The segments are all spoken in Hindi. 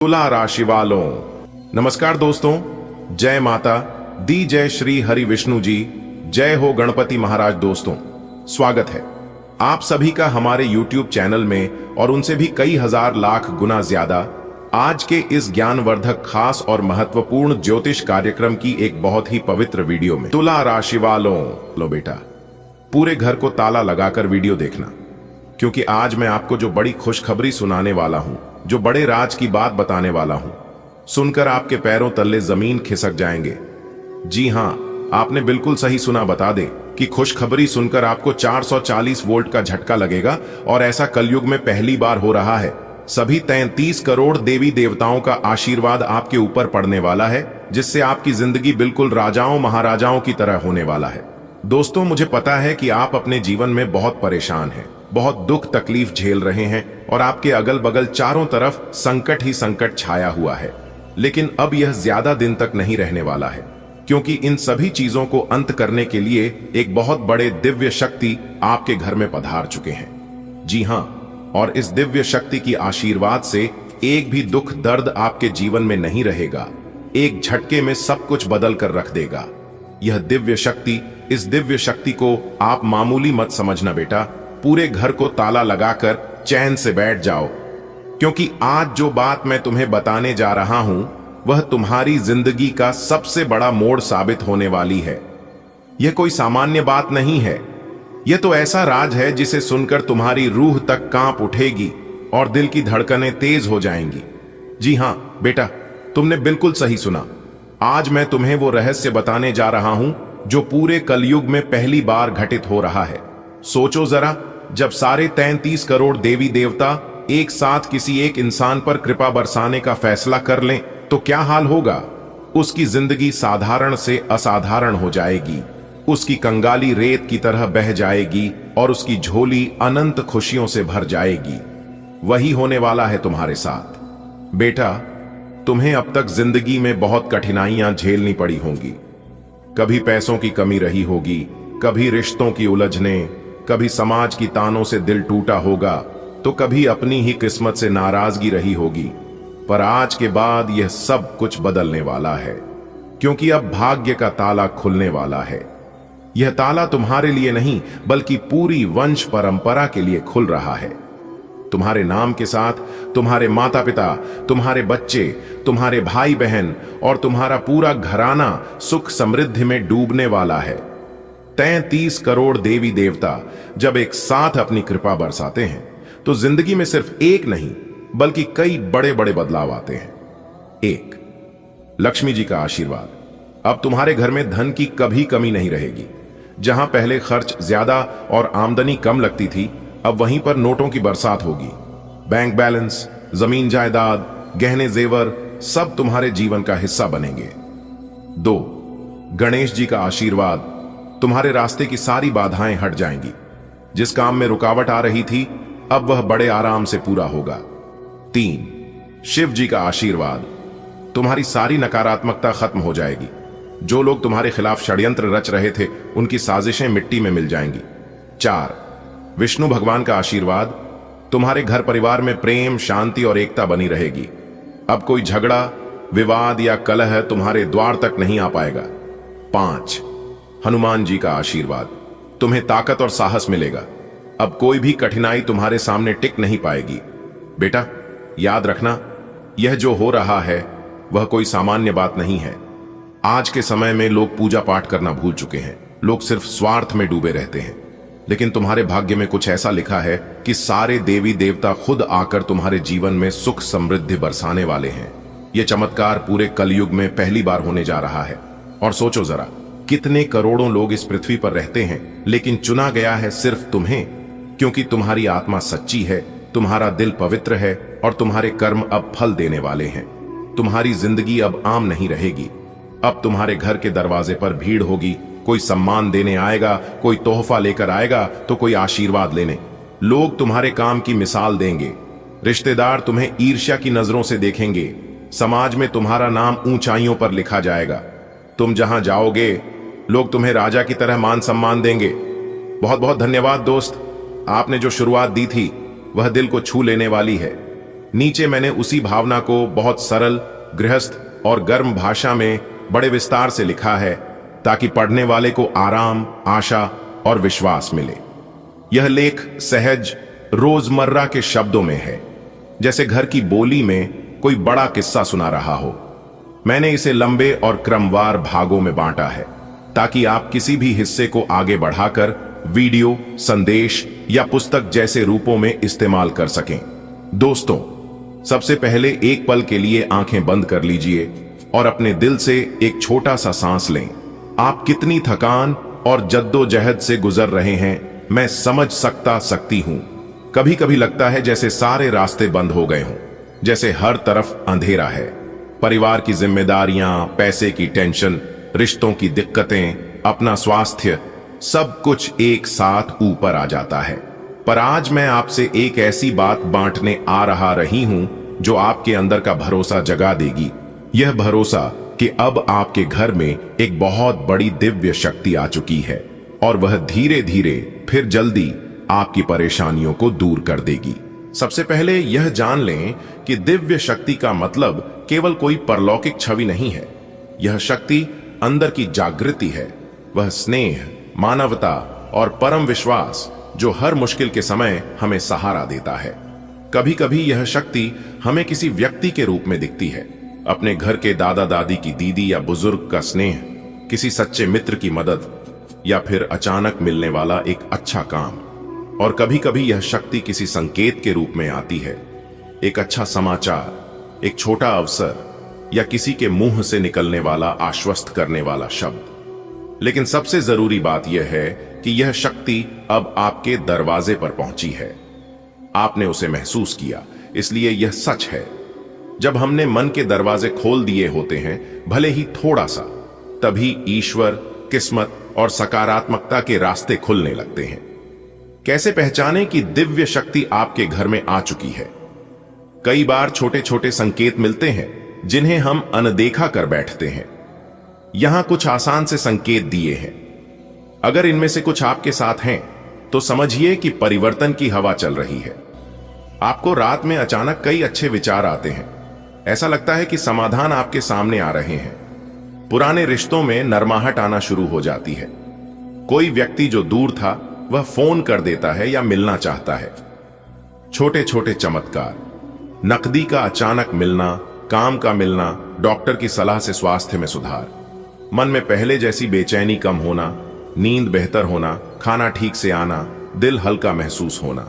तुला राशि वालों, नमस्कार दोस्तों। जय माता दी, जय श्री हरि विष्णु जी, जय हो गणपति महाराज। दोस्तों, स्वागत है आप सभी का हमारे YouTube चैनल में और उनसे भी कई हजार लाख गुना ज्यादा आज के इस ज्ञानवर्धक, खास और महत्वपूर्ण ज्योतिष कार्यक्रम की एक बहुत ही पवित्र वीडियो में। तुला राशि वालों, लो बेटा, पूरे घर को ताला लगाकर वीडियो देखना, क्योंकि आज मैं आपको जो बड़ी खुशखबरी सुनाने वाला हूं, जो बड़े राज की बात बताने वाला हूं, सुनकर आपके पैरों तले जमीन खिसक जाएंगे। जी हां, आपने बिल्कुल सही सुना। बता दे कि खुशखबरी सुनकर आपको 440 वोल्ट का झटका लगेगा, और ऐसा कलयुग में पहली बार हो रहा है। सभी 33 करोड़ देवी देवताओं का आशीर्वाद आपके ऊपर पड़ने वाला है, जिससे आपकी जिंदगी बिल्कुल राजाओं महाराजाओं की तरह होने वाला है। दोस्तों, मुझे पता है कि आप अपने जीवन में बहुत परेशान हैं, बहुत दुख तकलीफ झेल रहे हैं, और आपके अगल बगल चारों तरफ संकट ही संकट छाया हुआ है। लेकिन अब यह ज्यादा दिन तक नहीं रहने वाला है, क्योंकि इन सभी चीजों को अंत करने के लिए एक बहुत बड़े दिव्य शक्ति आपके घर में पधार चुके हैं। जी हां, और इस दिव्य शक्ति की आशीर्वाद से एक भी दुख दर्द आपके जीवन में नहीं रहेगा। एक झटके में सब कुछ बदल कर रख देगा यह दिव्य शक्ति। इस दिव्य शक्ति को आप मामूली मत समझना बेटा। पूरे घर को ताला लगाकर चैन से बैठ जाओ, क्योंकि आज जो बात मैं तुम्हें बताने जा रहा हूं, वह तुम्हारी जिंदगी का सबसे बड़ा मोड़ साबित होने वाली है। यह कोई सामान्य बात नहीं है। यह तो ऐसा राज है जिसे सुनकर तुम्हारी रूह तक कांप उठेगी और दिल की धड़कनें तेज हो जाएंगी। जी हां बेटा, तुमने बिल्कुल सही सुना। आज मैं तुम्हें वो रहस्य बताने जा रहा हूं जो पूरे कलयुग में पहली बार घटित हो रहा है। सोचो जरा, जब सारे 33 करोड़ देवी देवता एक साथ किसी एक इंसान पर कृपा बरसाने का फैसला कर लें, तो क्या हाल होगा। उसकी जिंदगी साधारण से असाधारण हो जाएगी, उसकी कंगाली रेत की तरह बह जाएगी, और उसकी झोली अनंत खुशियों से भर जाएगी। वही होने वाला है तुम्हारे साथ। बेटा, तुम्हें अब तक जिंदगी में बहुत कठिनाइयां झेलनी पड़ी होंगी। कभी पैसों की कमी रही होगी, कभी रिश्तों की उलझने, कभी समाज की तानों से दिल टूटा होगा, तो कभी अपनी ही किस्मत से नाराजगी रही होगी। पर आज के बाद यह सब कुछ बदलने वाला है, क्योंकि अब भाग्य का ताला खुलने वाला है। यह ताला तुम्हारे लिए नहीं, बल्कि पूरी वंश परंपरा के लिए खुल रहा है। तुम्हारे नाम के साथ तुम्हारे माता पिता, तुम्हारे बच्चे, तुम्हारे भाई बहन और तुम्हारा पूरा घराना सुख समृद्धि में डूबने वाला है। 33 करोड़ देवी देवता जब एक साथ अपनी कृपा बरसाते हैं, तो जिंदगी में सिर्फ एक नहीं, बल्कि कई बड़े बड़े बदलाव आते हैं। एक, लक्ष्मी जी का आशीर्वाद। अब तुम्हारे घर में धन की कभी कमी नहीं रहेगी। जहां पहले खर्च ज्यादा और आमदनी कम लगती थी, अब वहीं पर नोटों की बरसात होगी। बैंक बैलेंस, जमीन जायदाद, गहने जेवर सब तुम्हारे जीवन का हिस्सा बनेंगे। दो, गणेश जी का आशीर्वाद। तुम्हारे रास्ते की सारी बाधाएं हट जाएंगी। जिस काम में रुकावट आ रही थी, अब वह बड़े आराम से पूरा होगा। तीन, शिव जी का आशीर्वाद। तुम्हारी सारी नकारात्मकता खत्म हो जाएगी। जो लोग तुम्हारे खिलाफ षड्यंत्र रच रहे थे, उनकी साजिशें मिट्टी में मिल जाएंगी। चार, विष्णु भगवान का आशीर्वाद। तुम्हारे घर परिवार में प्रेम, शांति और एकता बनी रहेगी। अब कोई झगड़ा, विवाद या कलह तुम्हारे द्वार तक नहीं आ पाएगा। पांच, हनुमान जी का आशीर्वाद। तुम्हें ताकत और साहस मिलेगा। अब कोई भी कठिनाई तुम्हारे सामने टिक नहीं पाएगी। बेटा, याद रखना, यह जो हो रहा है वह कोई सामान्य बात नहीं है। आज के समय में लोग पूजा पाठ करना भूल चुके हैं। लोग सिर्फ स्वार्थ में डूबे रहते हैं। लेकिन तुम्हारे भाग्य में कुछ ऐसा लिखा है कि सारे देवी देवता खुद आकर तुम्हारे जीवन में सुख समृद्धि बरसाने वाले हैं। यह चमत्कार पूरे कलयुग में पहली बार होने जा रहा है। और सोचो जरा, कितने करोड़ों लोग इस पृथ्वी पर रहते हैं, लेकिन चुना गया है सिर्फ तुम्हें, क्योंकि तुम्हारी आत्मा सच्ची है, तुम्हारा दिल पवित्र है, और तुम्हारे कर्म अब फल देने वाले हैं। तुम्हारी जिंदगी अब आम नहीं रहेगी। अब तुम्हारे घर के दरवाजे पर भीड़ होगी। कोई सम्मान देने आएगा, कोई तोहफा लेकर आएगा, तो कोई आशीर्वाद लेने। लोग तुम्हारे काम की मिसाल देंगे। रिश्तेदार तुम्हें ईर्ष्या की नजरों से देखेंगे। समाज में तुम्हारा नाम ऊंचाइयों पर लिखा जाएगा। तुम जहां जाओगे, लोग तुम्हें राजा की तरह मान सम्मान देंगे। बहुत बहुत धन्यवाद दोस्त, आपने जो शुरुआत दी थी वह दिल को छू लेने वाली है। नीचे मैंने उसी भावना को बहुत सरल, गृहस्थ और गर्म भाषा में बड़े विस्तार से लिखा है, ताकि पढ़ने वाले को आराम, आशा और विश्वास मिले। यह लेख सहज, रोजमर्रा के शब्दों में है, जैसे घर की बोली में कोई बड़ा किस्सा सुना रहा हो। मैंने इसे लंबे और क्रमवार भागों में बांटा है, ताकि आप किसी भी हिस्से को आगे बढ़ाकर वीडियो, संदेश या पुस्तक जैसे रूपों में इस्तेमाल कर सकें। दोस्तों, सबसे पहले एक पल के लिए आंखें बंद कर लीजिए और अपने दिल से एक छोटा सा सांस लें। आप कितनी थकान और जद्दोजहद से गुजर रहे हैं, मैं समझ सकती हूं। कभी कभी लगता है जैसे सारे रास्ते बंद हो गए हों, जैसे हर तरफ अंधेरा है। परिवार की जिम्मेदारियां, पैसे की टेंशन, रिश्तों की दिक्कतें, अपना स्वास्थ्य, सब कुछ एक साथ ऊपर आ जाता है। पर आज मैं आपसे एक ऐसी बात बांटने आ रही हूं जो आपके अंदर का भरोसा जगा देगी। यह भरोसा कि अब आपके घर में एक बहुत बड़ी दिव्य शक्ति आ चुकी है और वह धीरे धीरे फिर जल्दी आपकी परेशानियों को दूर कर देगी। सबसे पहले यह जान लें कि दिव्य शक्ति का मतलब केवल कोई परलौकिक छवि नहीं है। यह शक्ति अंदर की जागृति है, वह स्नेह, मानवता और परम विश्वास जो हर मुश्किल के समय हमें सहारा देता है। कभी कभी यह शक्ति हमें किसी व्यक्ति के रूप में दिखती है, अपने घर के दादा दादी की दीदी या बुजुर्ग का स्नेह, किसी सच्चे मित्र की मदद, या फिर अचानक मिलने वाला एक अच्छा काम। और कभी कभी यह शक्ति किसी संकेत के रूप में आती है, एक अच्छा समाचार, एक छोटा अवसर या किसी के मुंह से निकलने वाला आश्वस्त करने वाला शब्द। लेकिन सबसे जरूरी बात यह है कि यह शक्ति अब आपके दरवाजे पर पहुंची है। आपने उसे महसूस किया, इसलिए यह सच है। जब हमने मन के दरवाजे खोल दिए होते हैं, भले ही थोड़ा सा, तभी ईश्वर, किस्मत और सकारात्मकता के रास्ते खुलने लगते हैं। कैसे पहचानें कि दिव्य शक्ति आपके घर में आ चुकी है? कई बार छोटे छोटे संकेत मिलते हैं जिन्हें हम अनदेखा कर बैठते हैं। यहां कुछ आसान से संकेत दिए हैं। अगर इनमें से कुछ आपके साथ हैं, तो समझिए कि परिवर्तन की हवा चल रही है। आपको रात में अचानक कई अच्छे विचार आते हैं। ऐसा लगता है कि समाधान आपके सामने आ रहे हैं। पुराने रिश्तों में नरमाहट आना शुरू हो जाती है। कोई व्यक्ति जो दूर था, वह फोन कर देता है या मिलना चाहता है। छोटे छोटे चमत्कार, नकदी का अचानक मिलना, काम का मिलना, डॉक्टर की सलाह से स्वास्थ्य में सुधार, मन में पहले जैसी बेचैनी कम होना, नींद बेहतर होना, खाना ठीक से आना, दिल हल्का महसूस होना,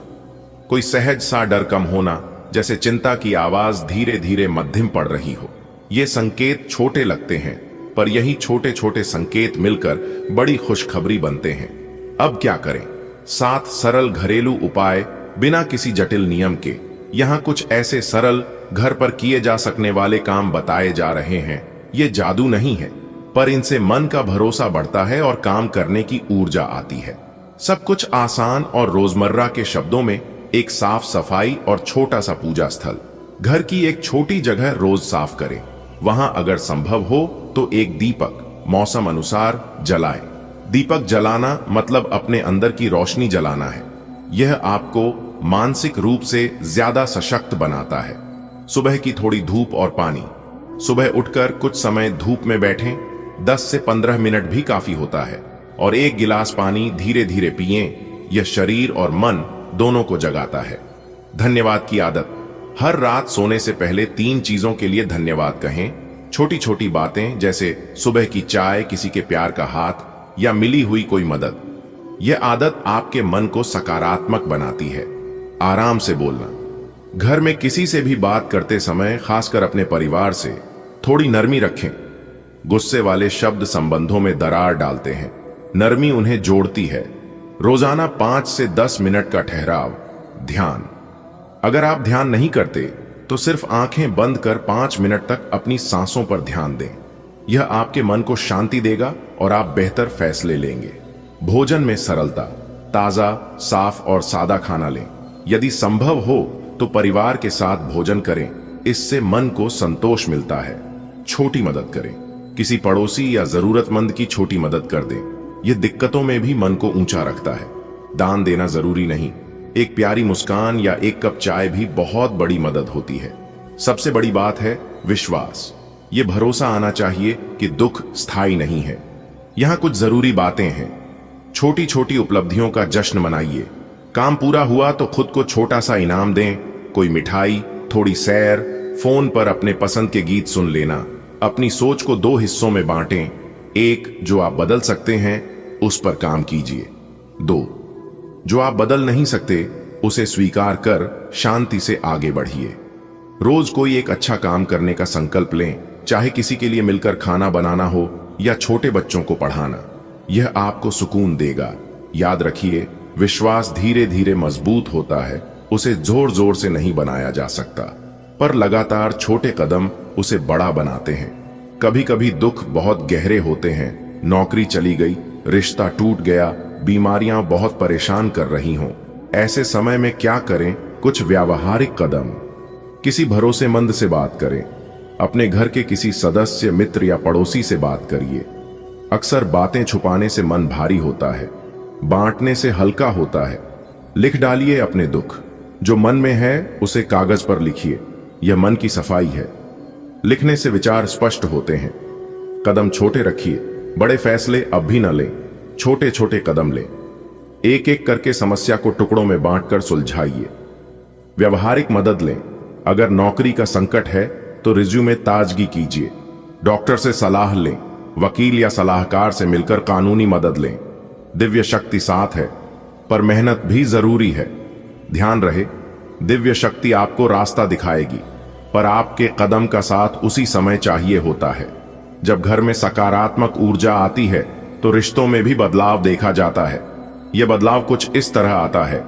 कोई सहज सा डर कम होना, जैसे चिंता की आवाज धीरे धीरे मध्यम पड़ रही हो। ये संकेत छोटे लगते हैं, पर यही छोटे छोटे संकेत मिलकर बड़ी खुशखबरी बनते हैं। अब क्या करें? 7 सरल घरेलू उपाय बिना किसी जटिल नियम के। यहाँ कुछ ऐसे सरल, घर पर किए जा सकने वाले काम बताए जा रहे हैं। ये जादू नहीं है, पर इनसे मन का भरोसा बढ़ता है और काम करने की ऊर्जा आती है। सब कुछ आसान और रोजमर्रा के शब्दों में। एक साफ सफाई और छोटा सा पूजा स्थल। घर की एक छोटी जगह रोज साफ करें। वहां अगर संभव हो तो एक दीपक मौसम अनुसार जलाएं। दीपक जलाना मतलब अपने अंदर की रोशनी जलाना है। यह आपको मानसिक रूप से ज्यादा सशक्त बनाता है। सुबह की थोड़ी धूप और पानी। सुबह उठकर कुछ समय धूप में बैठें, 10 से 15 मिनट भी काफी होता है, और एक गिलास पानी धीरे धीरे पिएं। यह शरीर और मन दोनों को जगाता है। धन्यवाद की आदत। हर रात सोने से पहले 3 चीजों के लिए धन्यवाद कहें। छोटी छोटी बातें, जैसे सुबह की चाय, किसी के प्यार का हाथ या मिली हुई कोई मदद। यह आदत आपके मन को सकारात्मक बनाती है। आराम से बोलना। घर में किसी से भी बात करते समय, खासकर अपने परिवार से, थोड़ी नरमी रखें। गुस्से वाले शब्द संबंधों में दरार डालते हैं, नरमी उन्हें जोड़ती है। रोजाना 5 से 10 मिनट का ठहराव। ध्यान। अगर आप ध्यान नहीं करते तो सिर्फ आंखें बंद कर 5 मिनट तक अपनी सांसों पर ध्यान दें। यह आपके मन को शांति देगा और आप बेहतर फैसले लेंगे। भोजन में सरलता। ताजा, साफ और सादा खाना लें। यदि संभव हो तो परिवार के साथ भोजन करें, इससे मन को संतोष मिलता है। छोटी मदद करें। किसी पड़ोसी या जरूरतमंद की छोटी मदद कर दें। यह दिक्कतों में भी मन को ऊंचा रखता है। दान देना जरूरी नहीं, एक प्यारी मुस्कान या एक कप चाय भी बहुत बड़ी मदद होती है। सबसे बड़ी बात है विश्वास। ये भरोसा आना चाहिए कि दुख स्थायी नहीं है। यहां कुछ जरूरी बातें हैं। छोटी छोटी उपलब्धियों का जश्न मनाइए। काम पूरा हुआ तो खुद को छोटा सा इनाम दें। कोई मिठाई, थोड़ी सैर, फोन पर अपने पसंद के गीत सुन लेना। अपनी सोच को 2 हिस्सों में बांटें। एक, जो आप बदल सकते हैं उस पर काम कीजिए। 2, जो आप बदल नहीं सकते उसे स्वीकार कर शांति से आगे बढ़िए। रोज कोई एक अच्छा काम करने का संकल्प लें, चाहे किसी के लिए मिलकर खाना बनाना हो या छोटे बच्चों को पढ़ाना। यह आपको सुकून देगा। याद रखिए, विश्वास धीरे धीरे मजबूत होता है। उसे जोर जोर से नहीं बनाया जा सकता, पर लगातार छोटे कदम उसे बड़ा बनाते हैं। कभी कभी दुख बहुत गहरे होते हैं। नौकरी चली गई, रिश्ता टूट गया, बीमारियां बहुत परेशान कर रही हों। ऐसे समय में क्या करें? कुछ व्यावहारिक कदम। किसी भरोसेमंद से बात करें। अपने घर के किसी सदस्य, मित्र या पड़ोसी से बात करिए। अक्सर बातें छुपाने से मन भारी होता है, बांटने से हल्का होता है। लिख डालिए अपने दुख। जो मन में है उसे कागज पर लिखिए। यह मन की सफाई है। लिखने से विचार स्पष्ट होते हैं। कदम छोटे रखिए। बड़े फैसले अब भी न लें, छोटे छोटे कदम लें। एक एक करके समस्या को टुकड़ों में बांटकर सुलझाइए। व्यवहारिक मदद लें। अगर नौकरी का संकट है तो रिज्यूमे ताजगी कीजिए। डॉक्टर से सलाह लें। वकील या सलाहकार से मिलकर कानूनी मदद लें। दिव्य शक्ति साथ है, पर मेहनत भी जरूरी है। ध्यान रहे, दिव्य शक्ति आपको रास्ता दिखाएगी, पर आपके कदम का साथ उसी समय चाहिए होता है। जब घर में सकारात्मक ऊर्जा आती है तो रिश्तों में भी बदलाव देखा जाता है। यह बदलाव कुछ इस तरह आता है।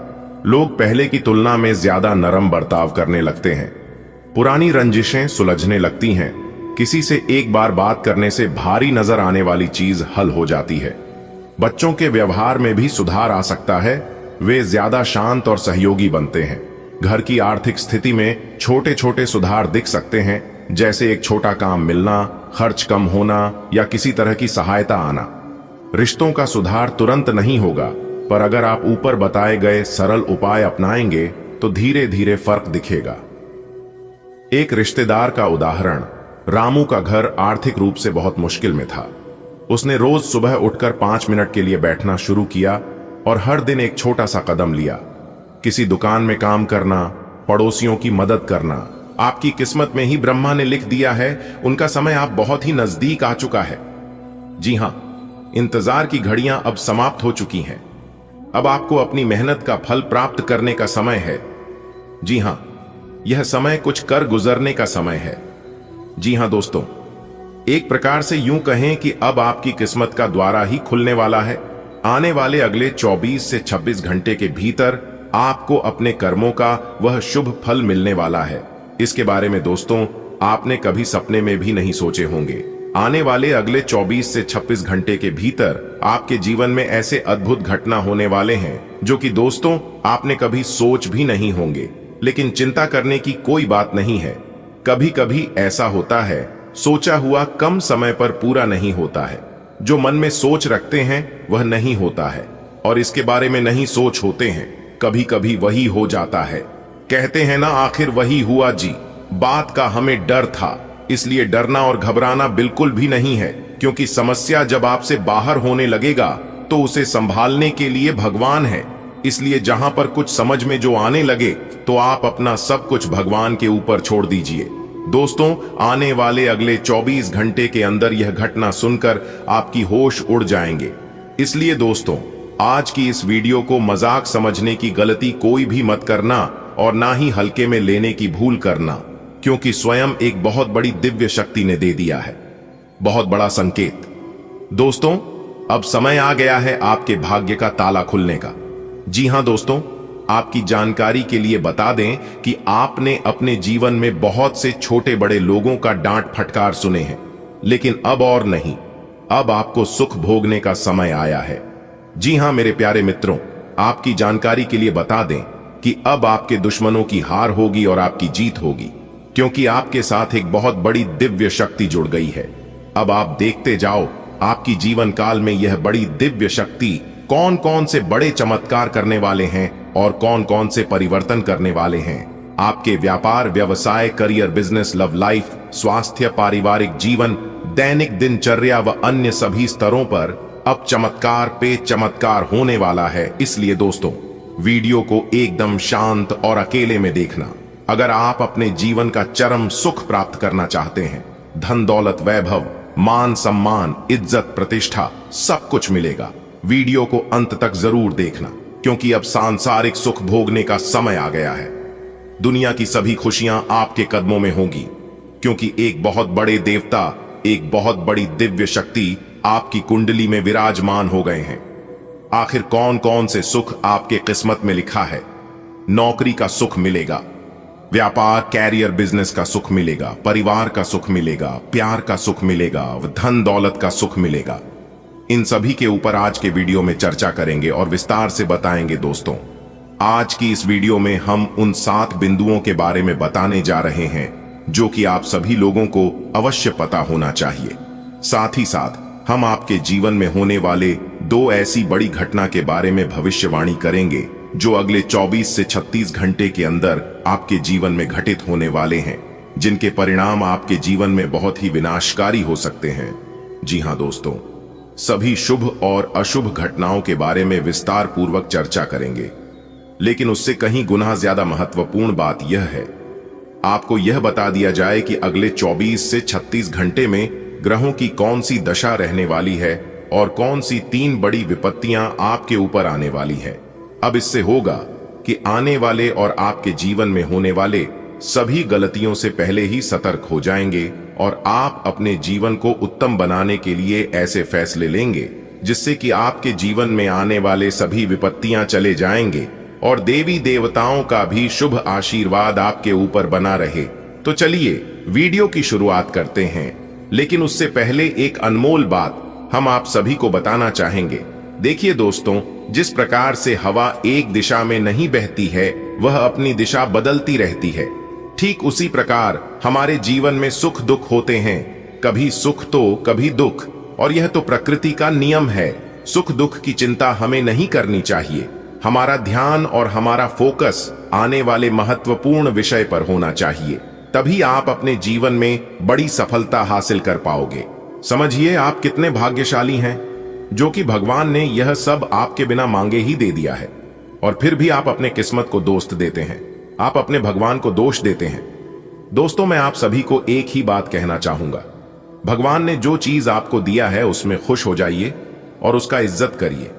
लोग पहले की तुलना में ज्यादा नरम बर्ताव करने लगते हैं। पुरानी रंजिशें सुलझने लगती हैं। किसी से एक बार बात करने से भारी नजर आने वाली चीज हल हो जाती है। बच्चों के व्यवहार में भी सुधार आ सकता है। वे ज्यादा शांत और सहयोगी बनते हैं। घर की आर्थिक स्थिति में छोटे छोटे सुधार दिख सकते हैं, जैसे एक छोटा काम मिलना, खर्च कम होना या किसी तरह की सहायता आना। रिश्तों का सुधार तुरंत नहीं होगा, पर अगर आप ऊपर बताए गए सरल उपाय अपनाएंगे तो धीरे धीरे फर्क दिखेगा। एक रिश्तेदार का उदाहरण। रामू का घर आर्थिक रूप से बहुत मुश्किल में था। उसने रोज सुबह उठकर 5 मिनट के लिए बैठना शुरू किया और हर दिन एक छोटा सा कदम लिया। किसी दुकान में काम करना, पड़ोसियों की मदद करना। आपकी किस्मत में ही ब्रह्मा ने लिख दिया है, उनका समय आप बहुत ही नजदीक आ चुका है। जी हां, इंतजार की घड़ियां अब समाप्त हो चुकी हैं। अब आपको अपनी मेहनत का फल प्राप्त करने का समय है। जी हां, यह समय कुछ कर गुजरने का समय है। जी हां दोस्तों, एक प्रकार से यूं कहें कि अब आपकी किस्मत का द्वारा ही खुलने वाला है। आने वाले अगले 24 से 26 घंटे के भीतर आपको अपने कर्मों का वह शुभ फल मिलने वाला है। इसके बारे में दोस्तों आपने कभी सपने में भी नहीं सोचे होंगे। आने वाले अगले 24 से 26 घंटे के भीतर आपके जीवन में ऐसे अद्भुत घटना होने वाले हैं जो कि दोस्तों आपने कभी सोच भी नहीं होंगे। लेकिन चिंता करने की कोई बात नहीं है। कभी कभी ऐसा होता है, सोचा हुआ कम समय पर पूरा नहीं होता है। जो मन में सोच रखते हैं वह नहीं होता है, और इसके बारे में नहीं सोच होते हैं, कभी कभी वही हो जाता है। कहते हैं ना, आखिर वही हुआ जी। बात का हमें डर था, इसलिए डरना और घबराना बिल्कुल भी नहीं है, क्योंकि समस्या जब आपसे बाहर होने लगेगा तो उसे संभालने के लिए भगवान है। इसलिए जहां पर कुछ समझ में जो आने लगे तो आप अपना सब कुछ भगवान के ऊपर छोड़ दीजिए। दोस्तों, आने वाले अगले 24 घंटे के अंदर यह घटना सुनकर आपकी होश उड़ जाएंगे। इसलिए दोस्तों, आज की इस वीडियो को मजाक समझने की गलती कोई भी मत करना और ना ही हल्के में लेने की भूल करना, क्योंकि स्वयं एक बहुत बड़ी दिव्य शक्ति ने दे दिया है। बहुत बड़ा संकेत। दोस्तों, अब समय आ गया है आपके भाग्य का ताला खुलने का। जी हां दोस्तों, आपकी जानकारी के लिए बता दें कि आपने अपने जीवन में बहुत से छोटे बड़े लोगों का डांट फटकार सुने हैं, लेकिन अब और नहीं। अब आपको सुख भोगने का समय आया है। जी हां मेरे प्यारे मित्रों, आपकी जानकारी के लिए बता दें कि अब आपके दुश्मनों की हार होगी और आपकी जीत होगी, क्योंकि आपके साथ एक बहुत बड़ी दिव्य शक्ति जुड़ गई है। अब आप देखते जाओ, आपकी जीवन काल में यह बड़ी दिव्य शक्ति कौन कौन से बड़े चमत्कार करने वाले हैं, और कौन कौन से परिवर्तन करने वाले हैं आपके व्यापार, व्यवसाय, करियर, बिजनेस, लव लाइफ, स्वास्थ्य, पारिवारिक जीवन, दैनिक दिनचर्या व अन्य सभी स्तरों पर अब चमत्कार पे चमत्कार होने वाला है। इसलिए दोस्तों, वीडियो को एकदम शांत और अकेले में देखना। अगर आप अपने जीवन का चरम सुख प्राप्त करना चाहते हैं, धन दौलत, वैभव, मान सम्मान, इज्जत, प्रतिष्ठा सब कुछ मिलेगा। वीडियो को अंत तक जरूर देखना, क्योंकि अब सांसारिक सुख भोगने का समय आ गया है। दुनिया की सभी खुशियां आपके कदमों में होंगी, क्योंकि एक बहुत बड़े देवता, एक बहुत बड़ी दिव्य शक्ति आपकी कुंडली में विराजमान हो गए हैं। आखिर कौन कौन से सुख आपके किस्मत में लिखा है? नौकरी का सुख मिलेगा, व्यापार, कैरियर, बिजनेस का सुख मिलेगा, परिवार का सुख मिलेगा, प्यार का सुख मिलेगा, धन दौलत का सुख मिलेगा। इन सभी के ऊपर आज के वीडियो में चर्चा करेंगे और विस्तार से बताएंगे। दोस्तों, आज की इस वीडियो में हम उन 7 बिंदुओं के बारे में बताने जा रहे हैं जो कि आप सभी लोगों को अवश्य पता होना चाहिए। साथ ही साथ हम आपके जीवन में होने वाले 2 ऐसी बड़ी घटना के बारे में भविष्यवाणी करेंगे जो अगले 24 से 36 घंटे के अंदर आपके जीवन में घटित होने वाले हैं, जिनके परिणाम आपके जीवन में बहुत ही विनाशकारी हो सकते हैं। जी हां दोस्तों, सभी शुभ और अशुभ घटनाओं के बारे में विस्तार पूर्वक चर्चा करेंगे, लेकिन उससे कहीं गुना ज्यादा महत्वपूर्ण बात यह है, आपको यह बता दिया जाए कि अगले 24 से 36 घंटे में ग्रहों की कौन सी दशा रहने वाली है और कौन सी 3 बड़ी विपत्तियां आपके ऊपर आने वाली है। अब इससे होगा कि आने वाले और आपके जीवन में होने वाले सभी गलतियों से पहले ही सतर्क हो जाएंगे और आप अपने जीवन को उत्तम बनाने के लिए ऐसे फैसले लेंगे जिससे कि आपके जीवन में आने वाले सभी विपत्तियां चले जाएंगे और देवी देवताओं का भी शुभ आशीर्वाद आपके ऊपर बना रहे। तो चलिए वीडियो की शुरुआत करते हैं, लेकिन उससे पहले एक अनमोल बात हम आप सभी को बताना चाहेंगे। देखिए दोस्तों, जिस प्रकार से हवा एक दिशा में नहीं बहती है, वह अपनी दिशा बदलती रहती है। ठीक उसी प्रकार हमारे जीवन में सुख दुख होते हैं, कभी सुख तो कभी दुख, और यह तो प्रकृति का नियम है। सुख दुख की चिंता हमें नहीं करनी चाहिए। हमारा ध्यान और हमारा फोकस आने वाले महत्वपूर्ण विषय पर होना चाहिए, तभी आप अपने जीवन में बड़ी सफलता हासिल कर पाओगे। समझिए आप कितने भाग्यशाली हैं, जो कि भगवान ने यह सब आपके बिना मांगे ही दे दिया है, और फिर भी आप अपने किस्मत को दोष देते हैं, आप अपने भगवान को दोष देते हैं। दोस्तों, मैं आप सभी को एक ही बात कहना चाहूंगा, भगवान ने जो चीज आपको दिया है उसमें खुश हो जाइए और उसका इज्जत करिए,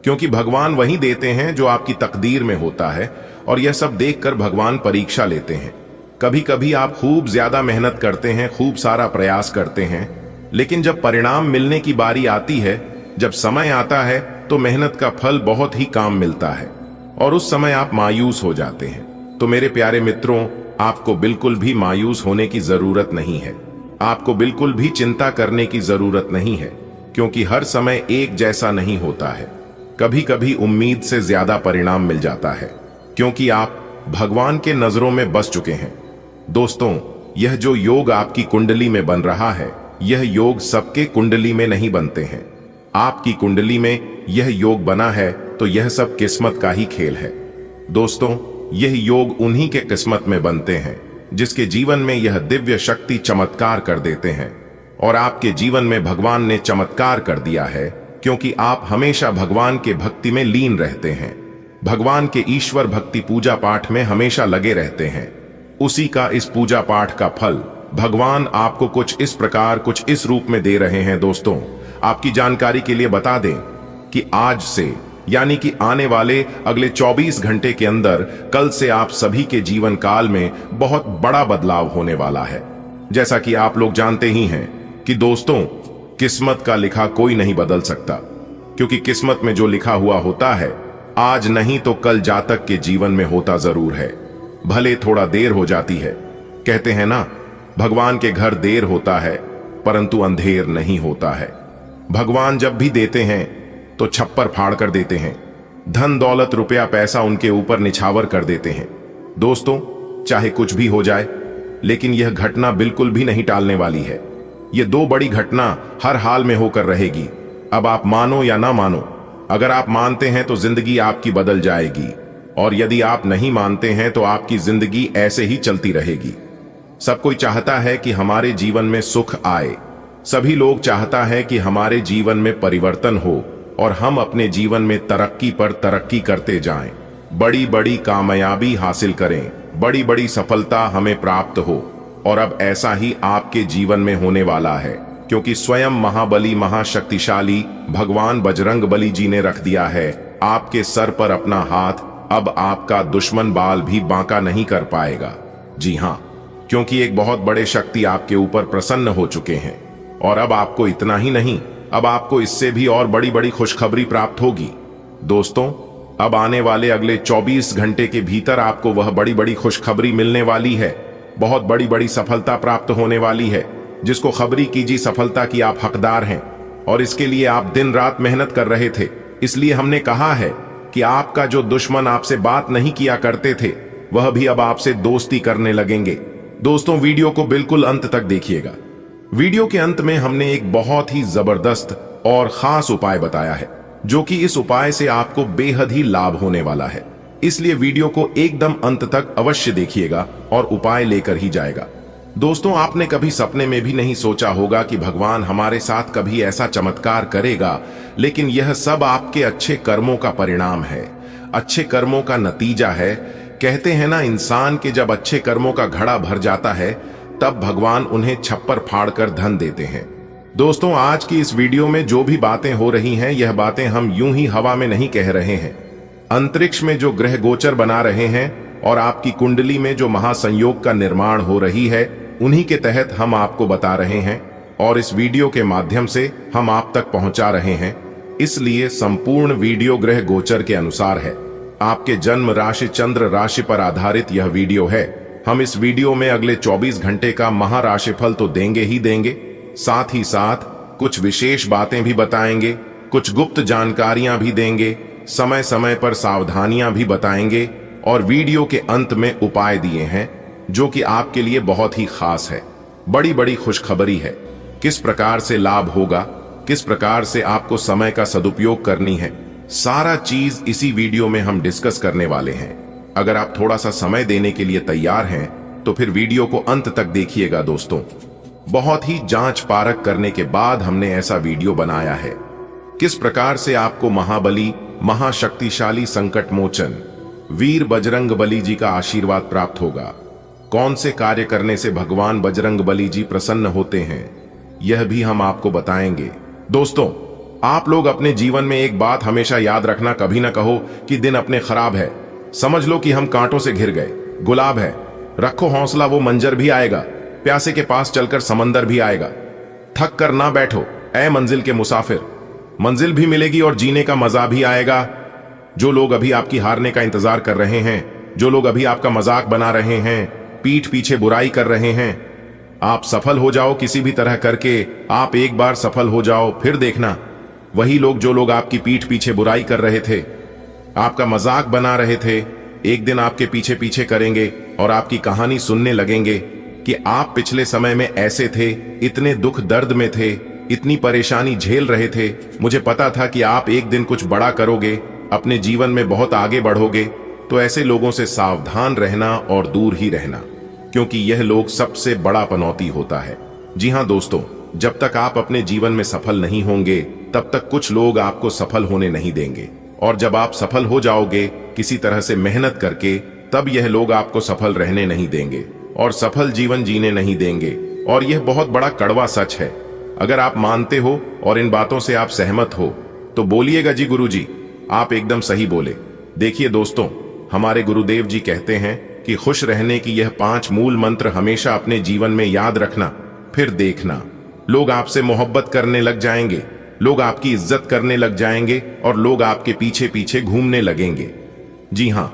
क्योंकि भगवान वही देते हैं जो आपकी तकदीर में होता है, और यह सब देखकर भगवान परीक्षा लेते हैं। कभी कभी आप खूब ज्यादा मेहनत करते हैं, खूब सारा प्रयास करते हैं, लेकिन जब परिणाम मिलने की बारी आती है, जब समय आता है, तो मेहनत का फल बहुत ही कम मिलता है और उस समय आप मायूस हो जाते हैं। तो मेरे प्यारे मित्रों, आपको बिल्कुल भी मायूस होने की जरूरत नहीं है, आपको बिल्कुल भी चिंता करने की जरूरत नहीं है, क्योंकि हर समय एक जैसा नहीं होता है। कभी कभी उम्मीद से ज्यादा परिणाम मिल जाता है, क्योंकि आप भगवान के नजरों में बस चुके हैं। दोस्तों, यह जो योग आपकी कुंडली में बन रहा है, यह योग सबके कुंडली में नहीं बनते हैं। आपकी कुंडली में यह योग बना है तो यह सब किस्मत का ही खेल है। दोस्तों, यह योग उन्हीं के किस्मत में बनते हैं जिसके जीवन में यह दिव्य शक्ति चमत्कार कर देते हैं, और आपके जीवन में भगवान ने चमत्कार कर दिया है, क्योंकि आप हमेशा भगवान के भक्ति में लीन रहते हैं, भगवान के ईश्वर भक्ति पूजा पाठ में हमेशा लगे रहते हैं। उसी का इस पूजा पाठ का फल भगवान आपको कुछ इस प्रकार, कुछ इस रूप में दे रहे हैं। दोस्तों, आपकी जानकारी के लिए बता दें कि आज से, यानी कि आने वाले अगले 24 घंटे के अंदर, कल से आप सभी के जीवन काल में बहुत बड़ा बदलाव होने वाला है। जैसा कि आप लोग जानते ही हैं कि दोस्तों, किस्मत का लिखा कोई नहीं बदल सकता, क्योंकि किस्मत में जो लिखा हुआ होता है, आज नहीं तो कल जातक के जीवन में होता जरूर है, भले थोड़ा देर हो जाती है। कहते हैं ना, भगवान के घर देर होता है परंतु अंधेर नहीं होता है। भगवान जब भी देते हैं तो छप्पर फाड़ कर देते हैं, धन दौलत रुपया पैसा उनके ऊपर निछावर कर देते हैं। दोस्तों, चाहे कुछ भी हो जाए, लेकिन यह घटना बिल्कुल भी नहीं टालने वाली है। ये 2 बड़ी घटना हर हाल में होकर रहेगी। अब आप मानो या ना मानो, अगर आप मानते हैं तो जिंदगी आपकी बदल जाएगी, और यदि आप नहीं मानते हैं तो आपकी जिंदगी ऐसे ही चलती रहेगी। सब कोई चाहता है कि हमारे जीवन में सुख आए। सभी लोग चाहता है कि हमारे जीवन में परिवर्तन हो और हम अपने जीवन में तरक्की पर तरक्की करते जाएं, बड़ी बड़ी कामयाबी हासिल करें, बड़ी बड़ी सफलता हमें प्राप्त हो। और अब ऐसा ही आपके जीवन में होने वाला है, क्योंकि स्वयं महाबली महाशक्तिशाली भगवान बजरंग बली जी ने रख दिया है आपके सर पर अपना हाथ। अब आपका दुश्मन बाल भी बांका नहीं कर पाएगा। जी हां, क्योंकि एक बहुत बड़े शक्ति आपके ऊपर प्रसन्न हो चुके हैं। और अब आपको इतना ही नहीं, अब आपको इससे भी और बड़ी बड़ी खुशखबरी प्राप्त होगी। दोस्तों, अब आने वाले अगले 24 घंटे के भीतर आपको वह बड़ी बड़ी खुशखबरी मिलने वाली है। बहुत बड़ी बड़ी सफलता प्राप्त होने वाली है, जिसको खबरी कीजिए सफलता की आप हकदार हैं। और इसके लिए आप दिन रात मेहनत कर रहे थे। इसलिए हमने कहा है कि आपका जो दुश्मन आपसे बात नहीं किया करते थे, वह भी अब आपसे दोस्ती करने लगेंगे। दोस्तों, वीडियो को बिल्कुल अंत तक देखिएगा। वीडियो के अंत में हमने एक बहुत ही जबरदस्त और खास उपाय बताया है, जो कि इस उपाय से आपको बेहद ही लाभ होने वाला है। इसलिए वीडियो को एकदम अंत तक अवश्य देखिएगा और उपाय लेकर ही जाएगा। दोस्तों, आपने कभी सपने में भी नहीं सोचा होगा कि भगवान हमारे साथ कभी ऐसा चमत्कार करेगा, लेकिन यह सब आपके अच्छे कर्मों का परिणाम है, अच्छे कर्मों का नतीजा है। कहते हैं ना, इंसान के जब अच्छे कर्मों का घड़ा भर जाता है, तब भगवान उन्हें छप्पर फाड़कर धन देते हैं। दोस्तों, आज की इस वीडियो में जो भी बातें हो रही हैं, यह बातें हम यूं ही हवा में नहीं कह रहे हैं। अंतरिक्ष में जो ग्रह गोचर बना रहे हैं और आपकी कुंडली में जो महासंयोग का निर्माण हो रही है, उन्हीं के तहत हम आपको बता रहे हैं और इस वीडियो के माध्यम से हम आप तक पहुंचा रहे हैं। इसलिए संपूर्ण वीडियो ग्रह गोचर के अनुसार है। आपके जन्म राशि चंद्र राशि पर आधारित यह वीडियो है। हम इस वीडियो में अगले 24 घंटे का महाराशिफल तो देंगे ही देंगे, साथ ही साथ कुछ विशेष बातें भी बताएंगे, कुछ गुप्त जानकारियां भी देंगे, समय समय पर सावधानियां भी बताएंगे और वीडियो के अंत में उपाय दिए हैं, जो कि आपके लिए बहुत ही खास है। बड़ी बड़ी खुशखबरी है। किस प्रकार से लाभ होगा, किस प्रकार से आपको समय का सदुपयोग करनी है, सारा चीज इसी वीडियो में हम डिस्कस करने वाले हैं। अगर आप थोड़ा सा समय देने के लिए तैयार हैं, तो फिर वीडियो को अंत तक देखिएगा। दोस्तों, बहुत ही जांच पारख करने के बाद हमने ऐसा वीडियो बनाया है। किस प्रकार से आपको महाबली महाशक्तिशाली संकट मोचन वीर बजरंग बली जी का आशीर्वाद प्राप्त होगा, कौन से कार्य करने से भगवान बजरंग बली जी प्रसन्न होते हैं, यह भी हम आपको बताएंगे। दोस्तों, आप लोग अपने जीवन में एक बात हमेशा याद रखना, कभी ना कहो कि दिन अपने खराब है, समझ लो कि हम कांटों से घिर गए। गुलाब है, रखो हौसला, वो मंजर भी आएगा, प्यासे के पास चलकर समंदर भी आएगा। थक कर ना बैठो ऐ मंजिल के मुसाफिर, मंजिल भी मिलेगी और जीने का मजा भी आएगा। जो लोग अभी आपकी हारने का इंतजार कर रहे हैं, जो लोग अभी आपका मजाक बना रहे हैं, पीठ पीछे बुराई कर रहे हैं, आप सफल हो जाओ किसी भी तरह करके। आप एक बार सफल हो जाओ, फिर देखना वही लोग, जो लोग आपकी पीठ पीछे बुराई कर रहे थे, आपका मजाक बना रहे थे, एक दिन आपके पीछे पीछे करेंगे और आपकी कहानी सुनने लगेंगे कि आप पिछले समय में ऐसे थे, इतने दुख दर्द में थे, इतनी परेशानी झेल रहे थे। मुझे पता था कि आप एक दिन कुछ बड़ा करोगे, अपने जीवन में बहुत आगे बढ़ोगे। तो ऐसे लोगों से सावधान रहना और दूर ही रहना, क्योंकि यह लोग सबसे बड़ा पनौती होता है। जी हां दोस्तों, जब तक आप अपने जीवन में सफल नहीं होंगे, तब तक कुछ लोग आपको सफल होने नहीं देंगे। और जब आप सफल हो जाओगे किसी तरह से मेहनत करके, तब यह लोग आपको सफल रहने नहीं देंगे और सफल जीवन जीने नहीं देंगे। और यह बहुत बड़ा कड़वा सच है। अगर आप मानते हो और इन बातों से आप सहमत हो, तो बोलिएगा जी गुरुजी, आप एकदम सही बोले। देखिए दोस्तों, हमारे गुरुदेव जी कहते हैं कि खुश रहने की यह 5 मूल मंत्र हमेशा अपने जीवन में याद रखना। फिर देखना, लोग आपसे मोहब्बत करने लग जाएंगे, लोग आपकी इज्जत करने लग जाएंगे और लोग आपके पीछे पीछे घूमने लगेंगे। जी हां,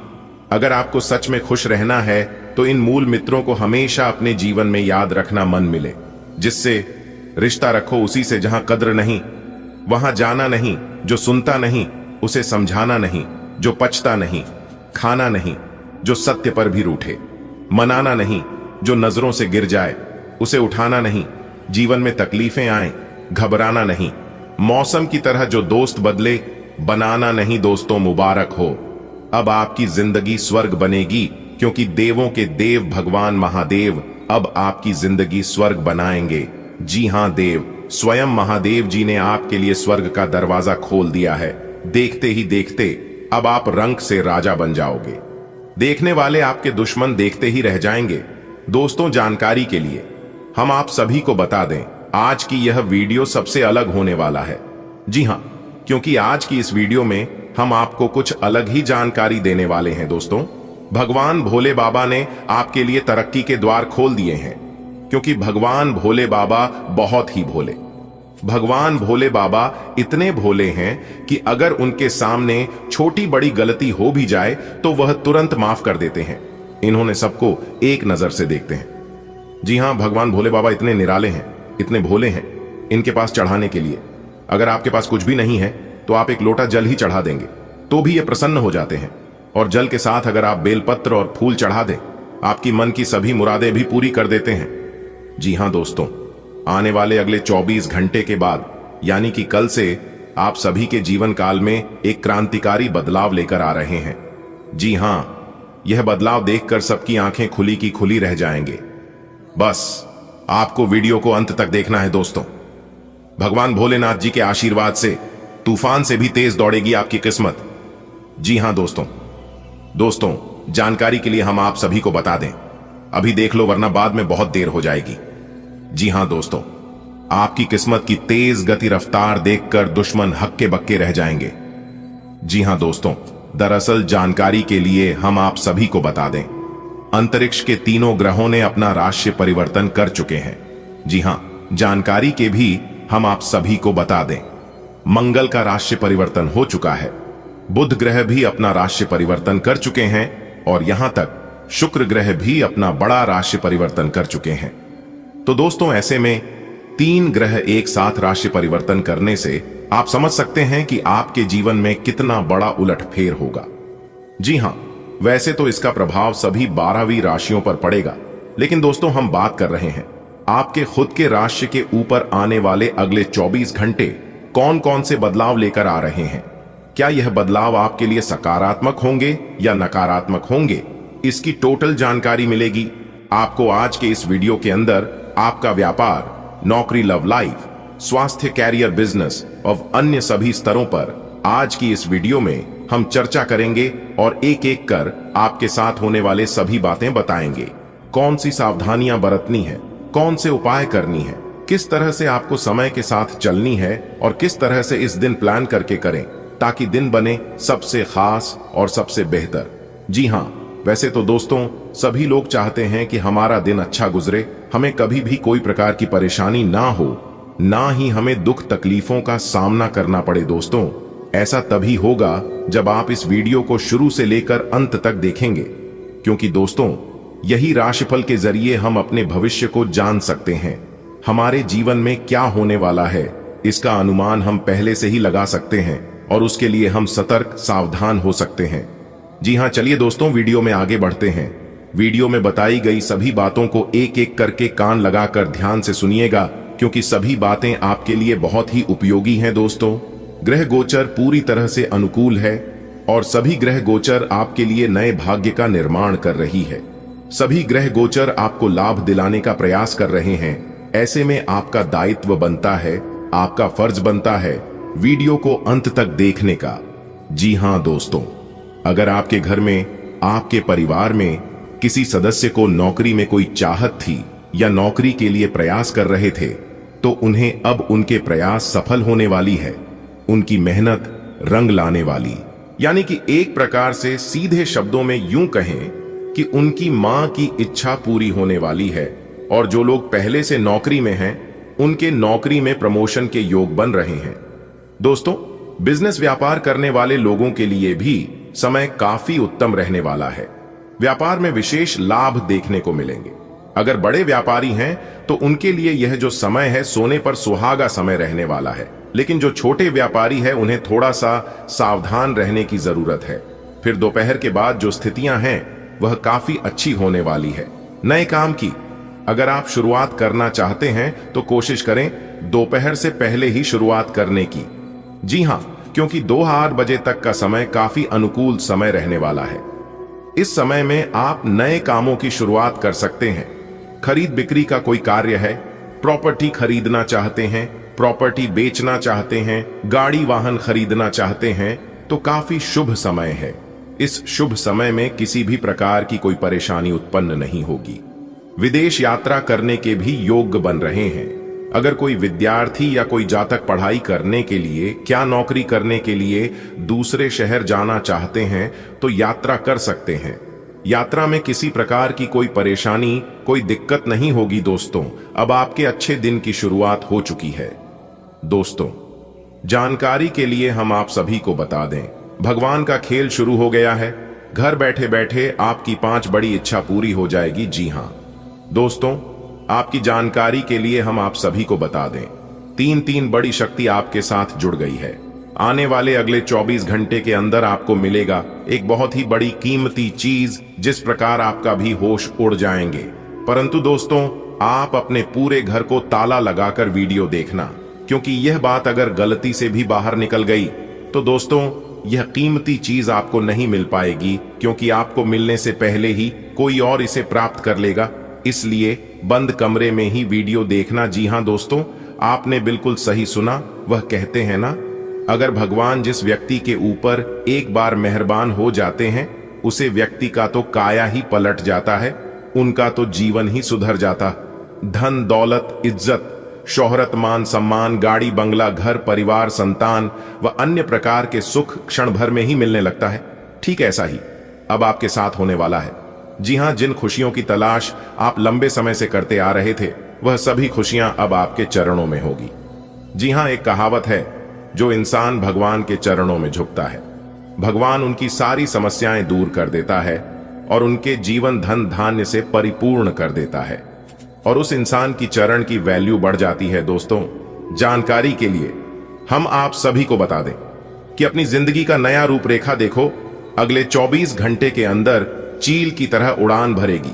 अगर आपको सच में खुश रहना है, तो इन मूल मित्रों को हमेशा अपने जीवन में याद रखना मन मिले। जिससे रिश्ता रखो उसी से जहां कद्र नहीं, वहां जाना नहीं, जो सुनता नहीं उसे समझाना नहीं, जो पचता नहीं खाना नहीं, जो सत्य पर भी रूठे मनाना नहीं, जो नजरों से गिर जाए उसे उठाना नहीं, जीवन में तकलीफें आए घबराना नहीं, मौसम की तरह जो दोस्त बदले बनाना नहीं। दोस्तों, मुबारक हो, अब आपकी जिंदगी स्वर्ग बनेगी, क्योंकि देवों के देव भगवान महादेव अब आपकी जिंदगी स्वर्ग बनाएंगे। जी हां, देव स्वयं महादेव जी ने आपके लिए स्वर्ग का दरवाजा खोल दिया है। देखते ही देखते अब आप रंक से राजा बन जाओगे। देखने वाले आपके दुश्मन देखते ही रह जाएंगे। दोस्तों, जानकारी के लिए हम आप सभी को बता दें, आज की यह वीडियो सबसे अलग होने वाला है। जी हां, क्योंकि आज की इस वीडियो में हम आपको कुछ अलग ही जानकारी देने वाले हैं। दोस्तों, भगवान भोले बाबा ने आपके लिए तरक्की के द्वार खोल दिए हैं, क्योंकि भगवान भोले बाबा बहुत ही भोले। भगवान भोले बाबा इतने भोले हैं कि अगर उनके सामने छोटी बड़ी गलती हो भी जाए तो वह तुरंत माफ कर देते हैं। इन्होंने सबको एक नजर से देखते हैं। जी हां, भगवान भोले बाबा इतने निराले हैं, इतने भोले हैं। इनके पास चढ़ाने के लिए अगर आपके पास कुछ भी नहीं है तो आप एक लोटा जल ही चढ़ा देंगे तो भी ये प्रसन्न हो जाते हैं। और जल के साथ अगर आप बेलपत्र और फूल चढ़ा दें, आपकी मन की सभी मुरादें भी पूरी कर देते हैं। जी हां दोस्तों, आने वाले अगले 24 घंटे के बाद यानी कि कल से आप सभी के जीवन काल में एक क्रांतिकारी बदलाव लेकर आ रहे हैं। जी हां, यह बदलाव देखकर सबकी आंखें खुली की खुली रह जाएंगे। बस आपको वीडियो को अंत तक देखना है। दोस्तों, भगवान भोलेनाथ जी के आशीर्वाद से तूफान से भी तेज दौड़ेगी आपकी किस्मत। जी हां दोस्तों, जानकारी के लिए हम आप सभी को बता दें, अभी देख लो वरना बाद में बहुत देर हो जाएगी। जी हां दोस्तों, आपकी किस्मत की तेज गति रफ्तार देखकर दुश्मन हक्के बक्के रह जाएंगे। जी हां दोस्तों, दरअसल जानकारी के लिए हम आप सभी को बता दें, अंतरिक्ष के तीनों ग्रहों ने अपना राशि परिवर्तन कर चुके हैं। जी हां, जानकारी के भी हम आप सभी को बता दें, मंगल का राशि परिवर्तन हो चुका है, बुध ग्रह भी अपना राशि परिवर्तन कर चुके हैं और यहां तक शुक्र ग्रह भी अपना बड़ा राशि परिवर्तन कर चुके हैं। तो दोस्तों, ऐसे में 3 ग्रह एक साथ राशि परिवर्तन करने से आप समझ सकते हैं कि आपके जीवन में कितना बड़ा उलटफेर होगा। जी हां, वैसे तो इसका प्रभाव सभी 12वीं राशियों पर पड़ेगा, लेकिन दोस्तों हम बात कर रहे हैं आपके खुद के राशि के ऊपर आने वाले अगले 24 घंटे कौन कौन से बदलाव लेकर आ रहे हैं। क्या यह बदलाव आपके लिए सकारात्मक होंगे या नकारात्मक होंगे, इसकी टोटल जानकारी मिलेगी आपको आज के इस वीडियो के अंदर। आपका व्यापार, नौकरी, लव लाइफ, स्वास्थ्य, कैरियर, बिजनेस और अन्य सभी स्तरों पर आज की इस वीडियो में हम चर्चा करेंगे और एक एक कर आपके साथ होने वाले सभी बातें बताएंगे। कौन सी सावधानियां बरतनी है, कौन से उपाय करनी है, किस तरह से आपको समय के साथ चलनी है और किस तरह से इस दिन प्लान करके करें ताकि दिन बने सबसे खास और सबसे बेहतर। जी हां, वैसे तो दोस्तों सभी लोग चाहते हैं कि हमारा दिन अच्छा गुजरे, हमें कभी भी कोई प्रकार की परेशानी ना हो, ना ही हमें दुख तकलीफों का सामना करना पड़े। दोस्तों, ऐसा तभी होगा जब आप इस वीडियो को शुरू से लेकर अंत तक देखेंगे, क्योंकि दोस्तों यही राशिफल के जरिए हम अपने भविष्य को जान सकते हैं। हमारे जीवन में क्या होने वाला है इसका अनुमान हम पहले से ही लगा सकते हैं और उसके लिए हम सतर्क सावधान हो सकते हैं। जी हां, चलिए दोस्तों वीडियो में आगे बढ़ते हैं। वीडियो में बताई गई सभी बातों को एक एक करके कान लगाकर ध्यान से सुनिएगा, क्योंकि सभी बातें आपके लिए बहुत ही उपयोगी हैं। दोस्तों, ग्रह गोचर पूरी तरह से अनुकूल है और सभी ग्रह गोचर आपके लिए नए भाग्य का निर्माण कर रही है। सभी ग्रह गोचर आपको लाभ दिलाने का प्रयास कर रहे हैं। ऐसे में आपका दायित्व बनता है, आपका फर्ज बनता है वीडियो को अंत तक देखने का। जी हां दोस्तों, अगर आपके घर में, आपके परिवार में किसी सदस्य को नौकरी में कोई चाहत थी या नौकरी के लिए प्रयास कर रहे थे, तो उन्हें अब उनके प्रयास सफल होने वाली है, उनकी मेहनत रंग लाने वाली। यानी कि एक प्रकार से सीधे शब्दों में यूं कहें कि उनकी मां की इच्छा पूरी होने वाली है और जो लोग पहले से नौकरी में हैं, उनके नौकरी में प्रमोशन के योग बन रहे हैं। दोस्तों, बिजनेस व्यापार करने वाले लोगों के लिए भी समय काफी उत्तम रहने वाला है। व्यापार में विशेष लाभ देखने को मिलेंगे। अगर बड़े व्यापारी हैं तो उनके लिए यह जो समय है सोने पर सुहागा समय रहने वाला है, लेकिन जो छोटे व्यापारी है उन्हें थोड़ा सा सावधान रहने की जरूरत है। फिर दोपहर के बाद जो स्थितियां हैं वह काफी अच्छी होने वाली है। नए काम की अगर आप शुरुआत करना चाहते हैं तो कोशिश करें दोपहर से पहले ही शुरुआत करने की। जी हां, क्योंकि 2 बजे तक का समय काफी अनुकूल समय रहने वाला है। इस समय में आप नए कामों की शुरुआत कर सकते हैं। खरीद बिक्री का कोई कार्य है, प्रॉपर्टी खरीदना चाहते हैं, प्रॉपर्टी बेचना चाहते हैं, गाड़ी वाहन खरीदना चाहते हैं, तो काफी शुभ समय है। इस शुभ समय में किसी भी प्रकार की कोई परेशानी उत्पन्न नहीं होगी। विदेश यात्रा करने के भी योग बन रहे हैं। अगर कोई विद्यार्थी या कोई जातक पढ़ाई करने के लिए, क्या नौकरी करने के लिए दूसरे शहर जाना चाहते हैं तो यात्रा कर सकते हैं। यात्रा में किसी प्रकार की कोई परेशानी, कोई दिक्कत नहीं होगी दोस्तों। अब आपके अच्छे दिन की शुरुआत हो चुकी है। दोस्तों, जानकारी के लिए हम आप सभी को बता दें, भगवान का खेल शुरू हो गया है। घर बैठे बैठे आपकी 5 बड़ी इच्छा पूरी हो जाएगी। जी हां दोस्तों, आपकी जानकारी के लिए हम आप सभी को बता दें, 3 बड़ी शक्ति आपके साथ जुड़ गई है। आने वाले अगले 24 घंटे के अंदर आपको मिलेगा एक बहुत ही बड़ी कीमती चीज, जिस प्रकार आपका भी होश उड़ जाएंगे। परंतु दोस्तों, आप अपने पूरे घर को ताला लगाकर वीडियो देखना, क्योंकि यह बात अगर गलती से भी बाहर निकल गई तो दोस्तों यह कीमती चीज आपको नहीं मिल पाएगी, क्योंकि आपको मिलने से पहले ही कोई और इसे प्राप्त कर लेगा। इसलिए बंद कमरे में ही वीडियो देखना। जी हां दोस्तों, आपने बिल्कुल सही सुना। वह कहते हैं ना, अगर भगवान जिस व्यक्ति के ऊपर एक बार मेहरबान हो जाते हैं, उसे व्यक्ति का तो काया ही पलट जाता है, उनका तो जीवन ही सुधर जाता। धन दौलत, इज्जत, शोहरत, मान सम्मान, गाड़ी बंगला, घर परिवार, संतान व अन्य प्रकार के सुख क्षण भर में ही मिलने लगता है। ठीक ऐसा ही अब आपके साथ होने वाला है। जी हां, जिन खुशियों की तलाश आप लंबे समय से करते आ रहे थे, वह सभी खुशियां अब आपके चरणों में होगी। जी हां, एक कहावत है, जो इंसान भगवान के चरणों में झुकता है, भगवान उनकी सारी समस्याएं दूर कर देता है और उनके जीवन धन धान्य से परिपूर्ण कर देता है, और उस इंसान की चरण की वैल्यू बढ़ जाती है। दोस्तों, जानकारी के लिए हम आप सभी को बता दें कि अपनी जिंदगी का नया रूपरेखा देखो। अगले 24 घंटे के अंदर चील की तरह उड़ान भरेगी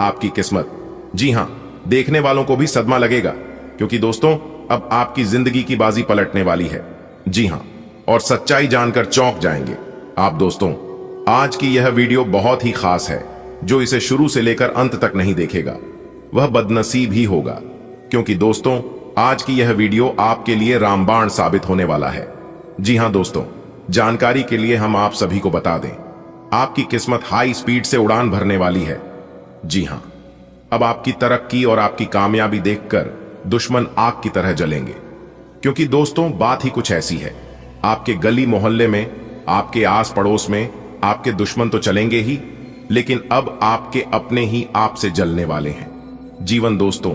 आपकी किस्मत। जी हां, देखने वालों को भी सदमा लगेगा, क्योंकि दोस्तों अब आपकी जिंदगी की बाजी पलटने वाली है। जी हां, और सच्चाई जानकर चौंक जाएंगे आप। दोस्तों, आज की यह वीडियो बहुत ही खास है। जो इसे शुरू से लेकर अंत तक नहीं देखेगा वह बदनसीब ही होगा, क्योंकि दोस्तों आज की यह वीडियो आपके लिए रामबाण साबित होने वाला है। जी हां दोस्तों, जानकारी के लिए हम आप सभी को बता दें, आपकी किस्मत हाई स्पीड से उड़ान भरने वाली है। जी हां, अब आपकी तरक्की और आपकी कामयाबी देखकर दुश्मन आग की तरह जलेंगे, क्योंकि दोस्तों बात ही कुछ ऐसी है। आपके गली मोहल्ले में, आपके आस पड़ोस में आपके दुश्मन तो चलेंगे ही, लेकिन अब आपके अपने ही आपसे जलने वाले हैं। जीवन दोस्तों,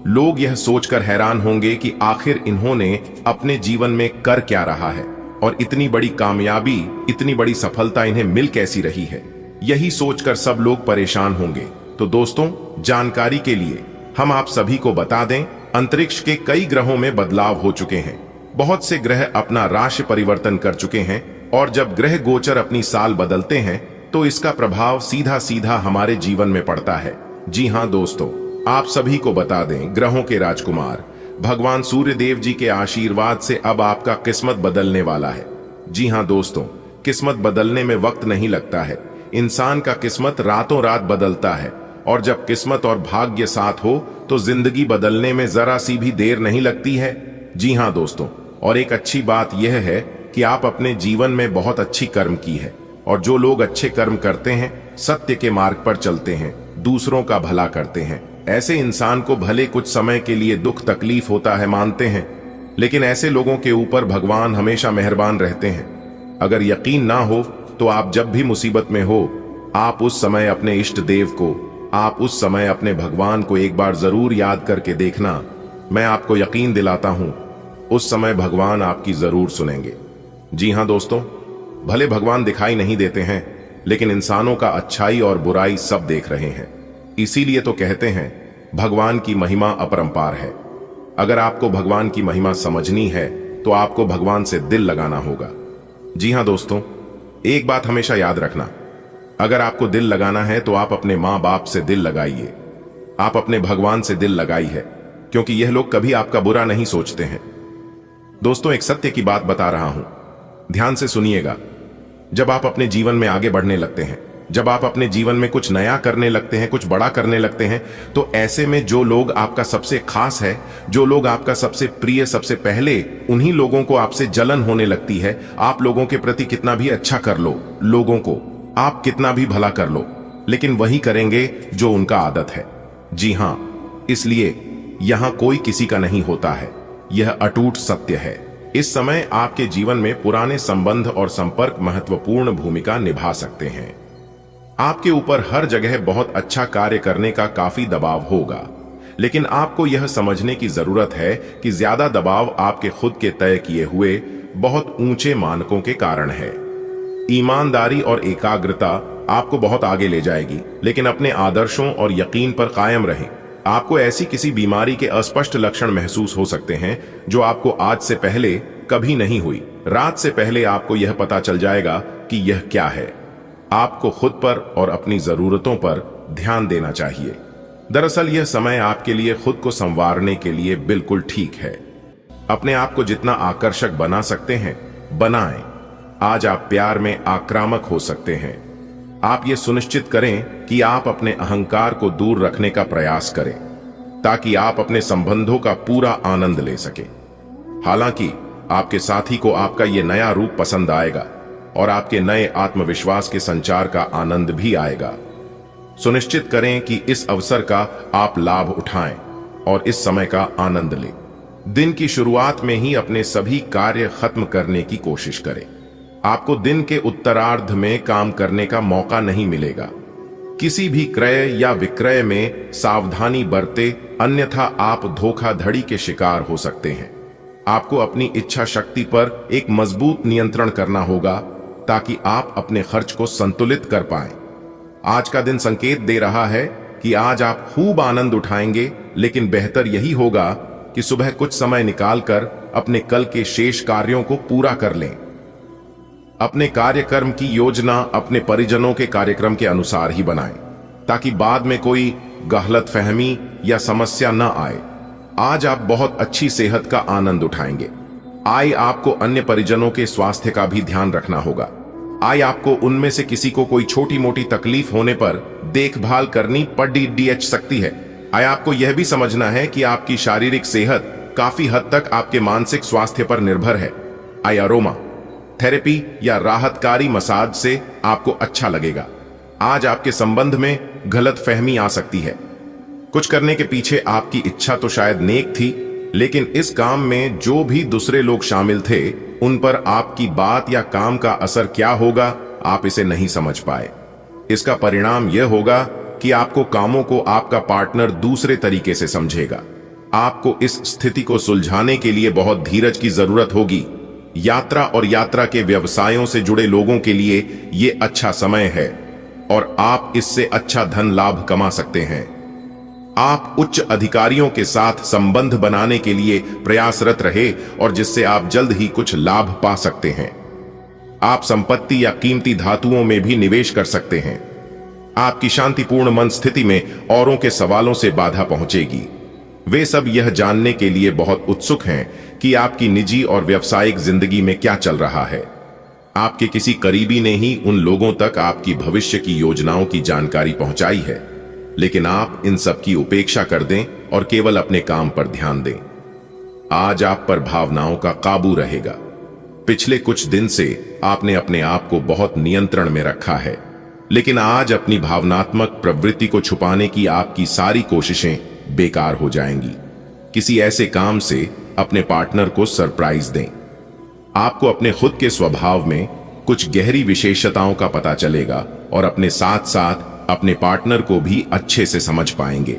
लोग यह सोचकर हैरान होंगे कि आखिर इन्होंने अपने जीवन में कर क्या रहा है और इतनी बड़ी कामयाबी, इतनी बड़ी सफलता इन्हें मिल कैसी रही है। यही सोचकर सब लोग परेशान होंगे। तो दोस्तों, जानकारी के लिए हम आप सभी को बता दें, अंतरिक्ष के कई ग्रहों में बदलाव हो चुके हैं। बहुत से ग्रह अपना राशि परिवर्तन कर चुके हैं, और जब ग्रह गोचर अपनी साल बदलते हैं तो इसका प्रभाव सीधा सीधा हमारे जीवन में पड़ता है। जी हां दोस्तों, आप सभी को बता दें, ग्रहों के राजकुमार भगवान सूर्य देव जी के आशीर्वाद से अब आपका किस्मत बदलने वाला है। जी हां दोस्तों, किस्मत बदलने में वक्त नहीं लगता है। इंसान का किस्मत रातों रात बदलता है, और जब किस्मत और भाग्य साथ हो तो जिंदगी बदलने में जरा सी भी देर नहीं लगती है। जी हां दोस्तों, और एक अच्छी बात यह है कि आप अपने जीवन में बहुत अच्छी कर्म की है, और जो लोग अच्छे कर्म करते हैं, सत्य के मार्ग पर चलते हैं, दूसरों का भला करते हैं, ऐसे इंसान को भले कुछ समय के लिए दुख तकलीफ होता है, मानते हैं, लेकिन ऐसे लोगों के ऊपर भगवान हमेशा मेहरबान रहते हैं। अगर यकीन ना हो तो आप जब भी मुसीबत में हो, आप उस समय अपने इष्ट देव को, आप उस समय अपने भगवान को एक बार जरूर याद करके देखना। मैं आपको यकीन दिलाता हूं, उस समय भगवान आपकी जरूर सुनेंगे। जी हां दोस्तों, भले भगवान दिखाई नहीं देते हैं, लेकिन इंसानों का अच्छाई और बुराई सब देख रहे हैं। इसीलिए तो कहते हैं, भगवान की महिमा अपरंपार है। अगर आपको भगवान की महिमा समझनी है तो आपको भगवान से दिल लगाना होगा। जी हां दोस्तों, एक बात हमेशा याद रखना, अगर आपको दिल लगाना है तो आप अपने मां बाप से दिल लगाइए, आप अपने भगवान से दिल लगाइए, क्योंकि यह लोग कभी आपका बुरा नहीं सोचते हैं। दोस्तों, एक सत्य की बात बता रहा हूं, ध्यान से सुनिएगा। जब आप अपने जीवन में आगे बढ़ने लगते हैं, जब आप अपने जीवन में कुछ नया करने लगते हैं, कुछ बड़ा करने लगते हैं, तो ऐसे में जो लोग आपका सबसे खास है, जो लोग आपका सबसे प्रिय, सबसे पहले उन्हीं लोगों को आपसे जलन होने लगती है। आप लोगों के प्रति कितना भी अच्छा कर लो, लोगों को आप कितना भी भला कर लो, लेकिन वही करेंगे जो उनका आदत है। जी हां, इसलिए यहां कोई किसी का नहीं होता है, यह अटूट सत्य है। इस समय आपके जीवन में पुराने संबंध और संपर्क महत्वपूर्ण भूमिका निभा सकते हैं। आपके ऊपर हर जगह बहुत अच्छा कार्य करने का काफी दबाव होगा, लेकिन आपको यह समझने की जरूरत है कि ज्यादा दबाव आपके खुद के तय किए हुए बहुत ऊंचे मानकों के कारण है। ईमानदारी और एकाग्रता आपको बहुत आगे ले जाएगी, लेकिन अपने आदर्शों और यकीन पर कायम रहें। आपको ऐसी किसी बीमारी के अस्पष्ट लक्षण महसूस हो सकते हैं जो आपको आज से पहले कभी नहीं हुई। रात से पहले आपको यह पता चल जाएगा कि यह क्या है। आपको खुद पर और अपनी जरूरतों पर ध्यान देना चाहिए। दरअसल यह समय आपके लिए खुद को संवारने के लिए बिल्कुल ठीक है। अपने आप को जितना आकर्षक बना सकते हैं, बनाएं। आज आप प्यार में आक्रामक हो सकते हैं। आप ये सुनिश्चित करें कि आप अपने अहंकार को दूर रखने का प्रयास करें, ताकि आप अपने संबंधों का पूरा आनंद ले सकें। हालांकि आपके साथी को आपका ये नया रूप पसंद आएगा और आपके नए आत्मविश्वास के संचार का आनंद भी आएगा। सुनिश्चित करें कि इस अवसर का आप लाभ उठाएं और इस समय का आनंद लें। दिन की शुरुआत में ही अपने सभी कार्य खत्म करने की कोशिश करें। आपको दिन के उत्तरार्ध में काम करने का मौका नहीं मिलेगा। किसी भी क्रय या विक्रय में सावधानी बरते, अन्यथा आप धोखाधड़ी के शिकार हो सकते हैं। आपको अपनी इच्छा शक्ति पर एक मजबूत नियंत्रण करना होगा, ताकि आप अपने खर्च को संतुलित कर पाएं। आज का दिन संकेत दे रहा है कि आज आप खूब आनंद उठाएंगे, लेकिन बेहतर यही होगा कि सुबह कुछ समय निकालकर अपने कल के शेष कार्यों को पूरा कर लें। अपने कार्यक्रम की योजना अपने परिजनों के कार्यक्रम के अनुसार ही बनाएं, ताकि बाद में कोई गलतफहमी या समस्या न आए। आज आप बहुत अच्छी सेहत का आनंद उठाएंगे। आज आपको अन्य परिजनों के स्वास्थ्य का भी ध्यान रखना होगा। आज आपको उनमें से किसी को कोई छोटी मोटी तकलीफ होने पर देखभाल करनी पड़ सकती है। आज आपको यह भी समझना है कि आपकी शारीरिक सेहत काफी हद तक आपके मानसिक स्वास्थ्य पर निर्भर है। आज अरोमा थेरेपी या राहतकारी मसाज से आपको अच्छा लगेगा। आज आपके संबंध में गलतफहमी आ सकती है। कुछ करने के पीछे आपकी इच्छा तो शायद नेक थी, लेकिन इस काम में जो भी दूसरे लोग शामिल थे, उन पर आपकी बात या काम का असर क्या होगा, आप इसे नहीं समझ पाए। इसका परिणाम यह होगा कि आपको कामों को आपका पार्टनर दूसरे तरीके से समझेगा। आपको इस स्थिति को सुलझाने के लिए बहुत धीरज की जरूरत होगी। यात्रा और यात्रा के व्यवसायों से जुड़े लोगों के लिए ये अच्छा समय है और आप इससे अच्छा धन लाभ कमा सकते हैं। आप उच्च अधिकारियों के साथ संबंध बनाने के लिए प्रयासरत रहे और जिससे आप जल्द ही कुछ लाभ पा सकते हैं। आप संपत्ति या कीमती धातुओं में भी निवेश कर सकते हैं। आपकी शांतिपूर्ण मन स्थिति में औरों के सवालों से बाधा पहुंचेगी। वे सब यह जानने के लिए बहुत उत्सुक हैं कि आपकी निजी और व्यावसायिक जिंदगी में क्या चल रहा है। आपके किसी करीबी ने ही उन लोगों तक आपकी भविष्य की योजनाओं की जानकारी पहुंचाई है, लेकिन आप इन सब की उपेक्षा कर दें और केवल अपने काम पर ध्यान दें। आज आप पर भावनाओं का काबू रहेगा। पिछले कुछ दिन से आपने अपने आप को बहुत नियंत्रण में रखा है, लेकिन आज अपनी भावनात्मक प्रवृत्ति को छुपाने की आपकी सारी कोशिशें बेकार हो जाएंगी। किसी ऐसे काम से अपने पार्टनर को सरप्राइज दें। आपको अपने खुद के स्वभाव में कुछ गहरी विशेषताओं का पता चलेगा और अपने साथ साथ अपने पार्टनर को भी अच्छे से समझ पाएंगे।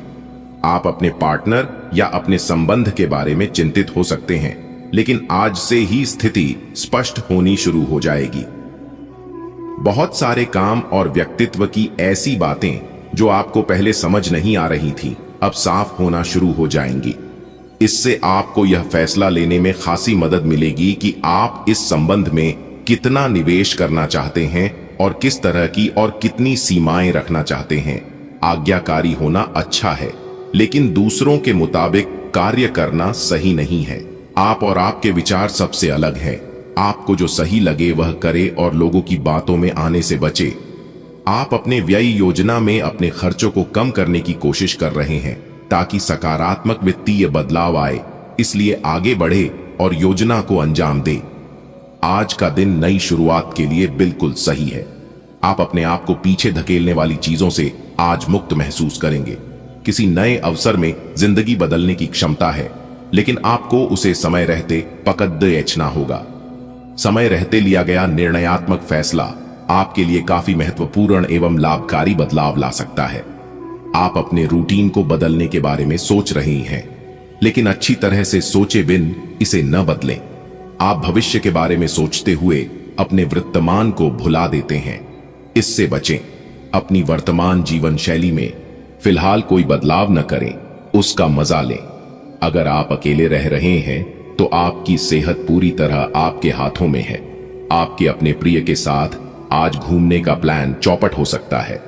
आप अपने पार्टनर या अपने संबंध के बारे में चिंतित हो सकते हैं, लेकिन आज से ही स्थिति स्पष्ट होनी शुरू हो जाएगी। बहुत सारे काम और व्यक्तित्व की ऐसी बातें जो आपको पहले समझ नहीं आ रही थी, अब साफ होना शुरू हो जाएंगी। इससे आपको यह फैसला लेने में खासी मदद मिलेगी कि आप इस संबंध में कितना निवेश करना चाहते हैं और किस तरह की और कितनी सीमाएं रखना चाहते हैं। आज्ञाकारी होना अच्छा है, लेकिन दूसरों के मुताबिक कार्य करना सही नहीं है। आप और आपके विचार सबसे अलग हैं। आपको जो सही लगे वह करे और लोगों की बातों में आने से बचे। आप अपने व्यय योजना में अपने खर्चों को कम करने की कोशिश कर रहे हैं ताकि सकारात्मक वित्तीय बदलाव आए, इसलिए आगे बढ़े और योजना को अंजाम दे। आज का दिन नई शुरुआत के लिए बिल्कुल सही है। आप अपने आप को पीछे धकेलने वाली चीजों से आज मुक्त महसूस करेंगे। किसी नए अवसर में जिंदगी बदलने की क्षमता है, लेकिन आपको उसे समय रहते पकड़ देना होगा। समय रहते लिया गया निर्णयात्मक फैसला आपके लिए काफी महत्वपूर्ण एवं लाभकारी बदलाव ला सकता है। आप अपने रूटीन को बदलने के बारे में सोच रहे हैं, लेकिन अच्छी तरह से सोचे बिन इसे न बदलें। आप भविष्य के बारे में सोचते हुए अपने वर्तमान को भुला देते हैं। इससे बचें। अपनी वर्तमान जीवन शैली में फिलहाल कोई बदलाव न करें, उसका मजा लें। अगर आप अकेले रह रहे हैं तो आपकी सेहत पूरी तरह आपके हाथों में है। आपके अपने प्रिय के साथ आज घूमने का प्लान चौपट हो सकता है।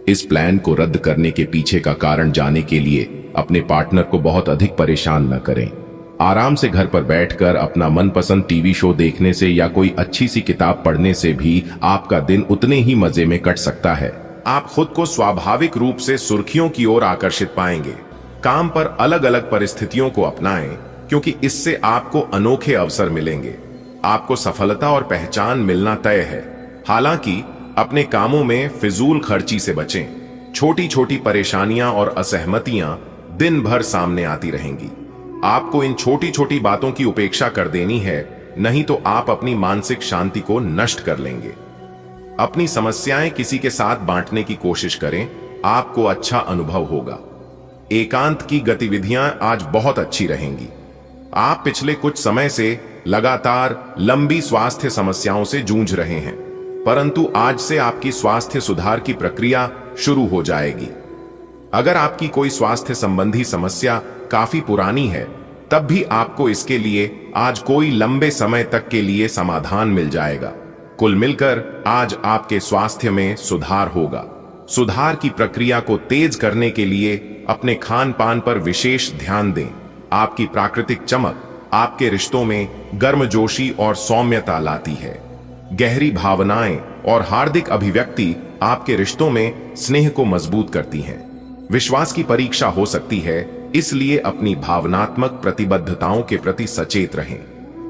इस प्लान को रद्द करने के पीछे का कारण जानने के लिए अपने पार्टनर को बहुत अधिक परेशान न करें। आराम से घर पर बैठकर अपना मनपसंद टीवी शो देखने से या कोई अच्छी सी किताब पढ़ने से भी आपका दिन उतने ही मजे में कट सकता है। आप खुद को स्वाभाविक रूप से सुर्खियों की ओर आकर्षित पाएंगे। काम पर अलग अलग परिस्थितियों को अपनाएं, क्योंकि इससे आपको अनोखे अवसर मिलेंगे। आपको सफलता और पहचान मिलना तय है। हालांकि अपने कामों में फिजूल खर्ची से बचें। छोटी छोटी परेशानियां और असहमतियां दिन भर सामने आती रहेंगी। आपको इन छोटी छोटी बातों की उपेक्षा कर देनी है, नहीं तो आप अपनी मानसिक शांति को नष्ट कर लेंगे। अपनी समस्याएं किसी के साथ बांटने की कोशिश करें, आपको अच्छा अनुभव होगा। एकांत की गतिविधियां आज बहुत अच्छी रहेंगी। आप पिछले कुछ समय से लगातार लंबी स्वास्थ्य समस्याओं से जूझ रहे हैं, परंतु आज से आपकी स्वास्थ्य सुधार की प्रक्रिया शुरू हो जाएगी। अगर आपकी कोई स्वास्थ्य संबंधी समस्या काफी पुरानी है, तब भी आपको इसके लिए आज कोई लंबे समय तक के लिए समाधान मिल जाएगा। कुल मिलकर आज आपके स्वास्थ्य में सुधार होगा। सुधार की प्रक्रिया को तेज करने के लिए अपने खान पान पर विशेष ध्यान दें। आपकी प्राकृतिक चमक आपके रिश्तों में गर्मजोशी और सौम्यता लाती है। गहरी भावनाएं और हार्दिक अभिव्यक्ति आपके रिश्तों में स्नेह को मजबूत करती हैं। विश्वास की परीक्षा हो सकती है, इसलिए अपनी भावनात्मक प्रतिबद्धताओं के प्रति सचेत रहें।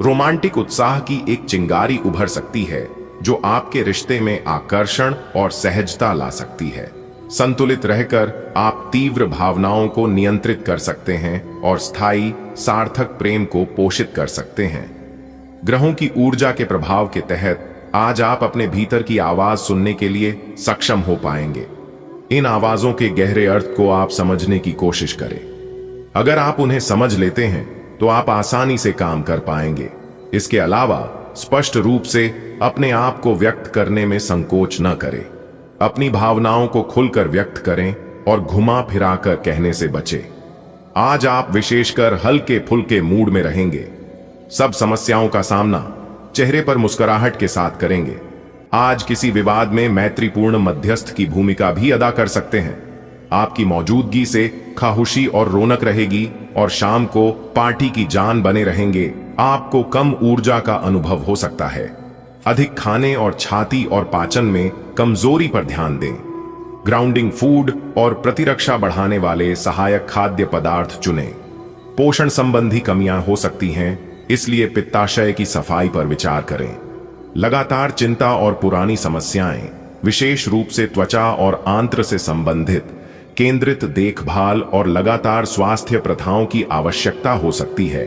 रोमांटिक उत्साह की एक चिंगारी उभर सकती है, जो आपके रिश्ते में आकर्षण और सहजता ला सकती है। संतुलित रहकर आप तीव्र भावनाओं को नियंत्रित कर सकते हैं और स्थायी सार्थक प्रेम को पोषित कर सकते हैं। ग्रहों की ऊर्जा के प्रभाव के तहत आज आप अपने भीतर की आवाज सुनने के लिए सक्षम हो पाएंगे। इन आवाजों के गहरे अर्थ को आप समझने की कोशिश करें। अगर आप उन्हें समझ लेते हैं तो आप आसानी से काम कर पाएंगे। इसके अलावा स्पष्ट रूप से अपने आप को व्यक्त करने में संकोच न करें। अपनी भावनाओं को खुलकर व्यक्त करें और घुमा फिराकर कहने से बचें। आज आप विशेषकर हल्के फुल्के मूड में रहेंगे। सब समस्याओं का सामना चेहरे पर मुस्कुराहट के साथ करेंगे। आज किसी विवाद में मैत्रीपूर्ण मध्यस्थ की भूमिका भी अदा कर सकते हैं। आपकी मौजूदगी से खाहुशी और रौनक रहेगी और शाम को पार्टी की जान बने रहेंगे। आपको कम ऊर्जा का अनुभव हो सकता है। अधिक खाने और छाती और पाचन में कमजोरी पर ध्यान दें। ग्राउंडिंग फूड और प्रतिरक्षा बढ़ाने वाले सहायक खाद्य पदार्थ चुनें। पोषण संबंधी कमियां हो सकती हैं, इसलिए पित्ताशय की सफाई पर विचार करें। लगातार चिंता और पुरानी समस्याएं, विशेष रूप से त्वचा और आंत्र से संबंधित केंद्रित देखभाल और लगातार स्वास्थ्य प्रथाओं की आवश्यकता हो सकती है।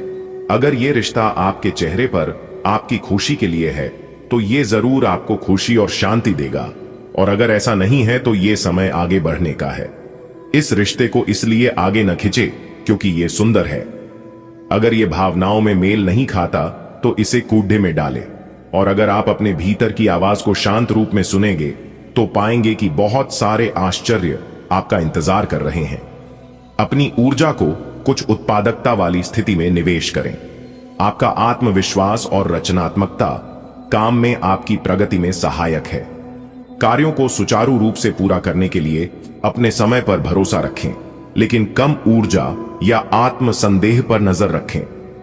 अगर ये रिश्ता आपके चेहरे पर आपकी खुशी के लिए है, तो ये जरूर आपको खुशी और शांति देगा, और अगर ऐसा नहीं है तो ये समय आगे बढ़ने का है। इस रिश्ते को इसलिए आगे न खिंचे क्योंकि ये सुंदर है। अगर ये भावनाओं में मेल नहीं खाता तो इसे कूड़े में डालें, और अगर आप अपने भीतर की आवाज को शांत रूप में सुनेंगे तो पाएंगे कि बहुत सारे आश्चर्य आपका इंतजार कर रहे हैं। अपनी ऊर्जा को कुछ उत्पादकता वाली स्थिति में निवेश करें। आपका आत्मविश्वास और रचनात्मकता काम में आपकी प्रगति में सहायक है। कार्यों को सुचारू रूप से पूरा करने के लिए अपने समय पर भरोसा रखें, लेकिन कम ऊर्जा या आत्म संदेह पर नजर रखें।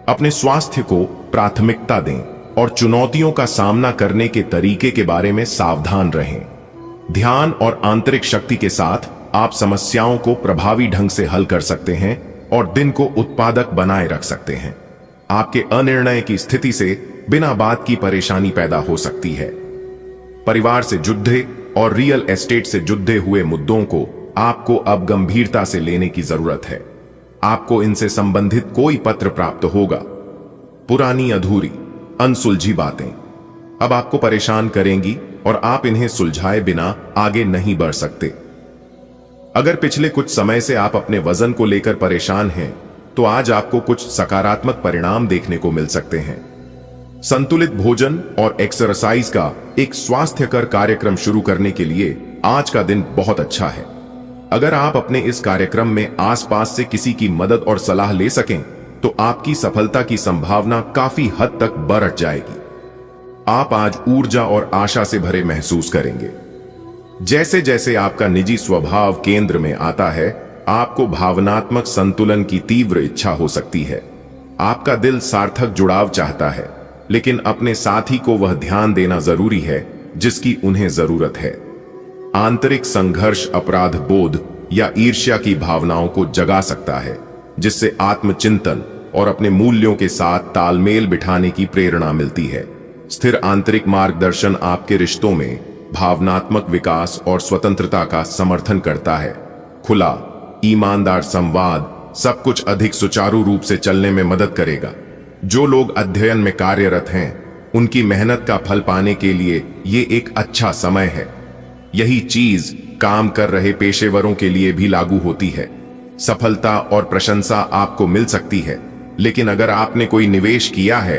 अपने स्वास्थ्य को प्राथमिकता दें और चुनौतियों का सामना करने के तरीके के बारे में सावधान रहें। ध्यान और आंतरिक शक्ति के साथ आप समस्याओं को प्रभावी ढंग से हल कर सकते हैं और दिन को उत्पादक बनाए रख सकते हैं। आपके अनिर्णय की स्थिति से बिना बात की परेशानी पैदा हो सकती है। परिवार से जुड़े और रियल एस्टेट से जुड़े हुए मुद्दों को आपको अब गंभीरता से लेने की जरूरत है। आपको इनसे संबंधित कोई पत्र प्राप्त होगा। पुरानी अधूरी अनसुलझी बातें अब आपको परेशान करेंगी और आप इन्हें सुलझाए बिना आगे नहीं बढ़ सकते। अगर पिछले कुछ समय से आप अपने वजन को लेकर परेशान हैं, तो आज आपको कुछ सकारात्मक परिणाम देखने को मिल सकते हैं। संतुलित भोजन और एक्सरसाइज का एक स्वास्थ्यकर कार्यक्रम शुरू करने के लिए आज का दिन बहुत अच्छा है। अगर आप अपने इस कार्यक्रम में आसपास से किसी की मदद और सलाह ले सकें, तो आपकी सफलता की संभावना काफी हद तक बढ़ जाएगी। आप आज ऊर्जा और आशा से भरे महसूस करेंगे। जैसे जैसे आपका निजी स्वभाव केंद्र में आता है, आपको भावनात्मक संतुलन की तीव्र इच्छा हो सकती है। आपका दिल सार्थक जुड़ाव चाहता है, लेकिन अपने साथी को वह ध्यान देना जरूरी है जिसकी उन्हें जरूरत है। आंतरिक संघर्ष अपराध बोध या ईर्ष्या की भावनाओं को जगा सकता है, जिससे आत्मचिंतन और अपने मूल्यों के साथ तालमेल बिठाने की प्रेरणा मिलती है। स्थिर आंतरिक मार्गदर्शन आपके रिश्तों में भावनात्मक विकास और स्वतंत्रता का समर्थन करता है। खुला, ईमानदार संवाद सब कुछ अधिक सुचारू रूप से चलने में मदद करेगा। जो लोग अध्ययन में कार्यरत हैं, उनकी मेहनत का फल पाने के लिए ये एक अच्छा समय है। यही चीज काम कर रहे पेशेवरों के लिए भी लागू होती है। सफलता और प्रशंसा आपको मिल सकती है, लेकिन अगर आपने कोई निवेश किया है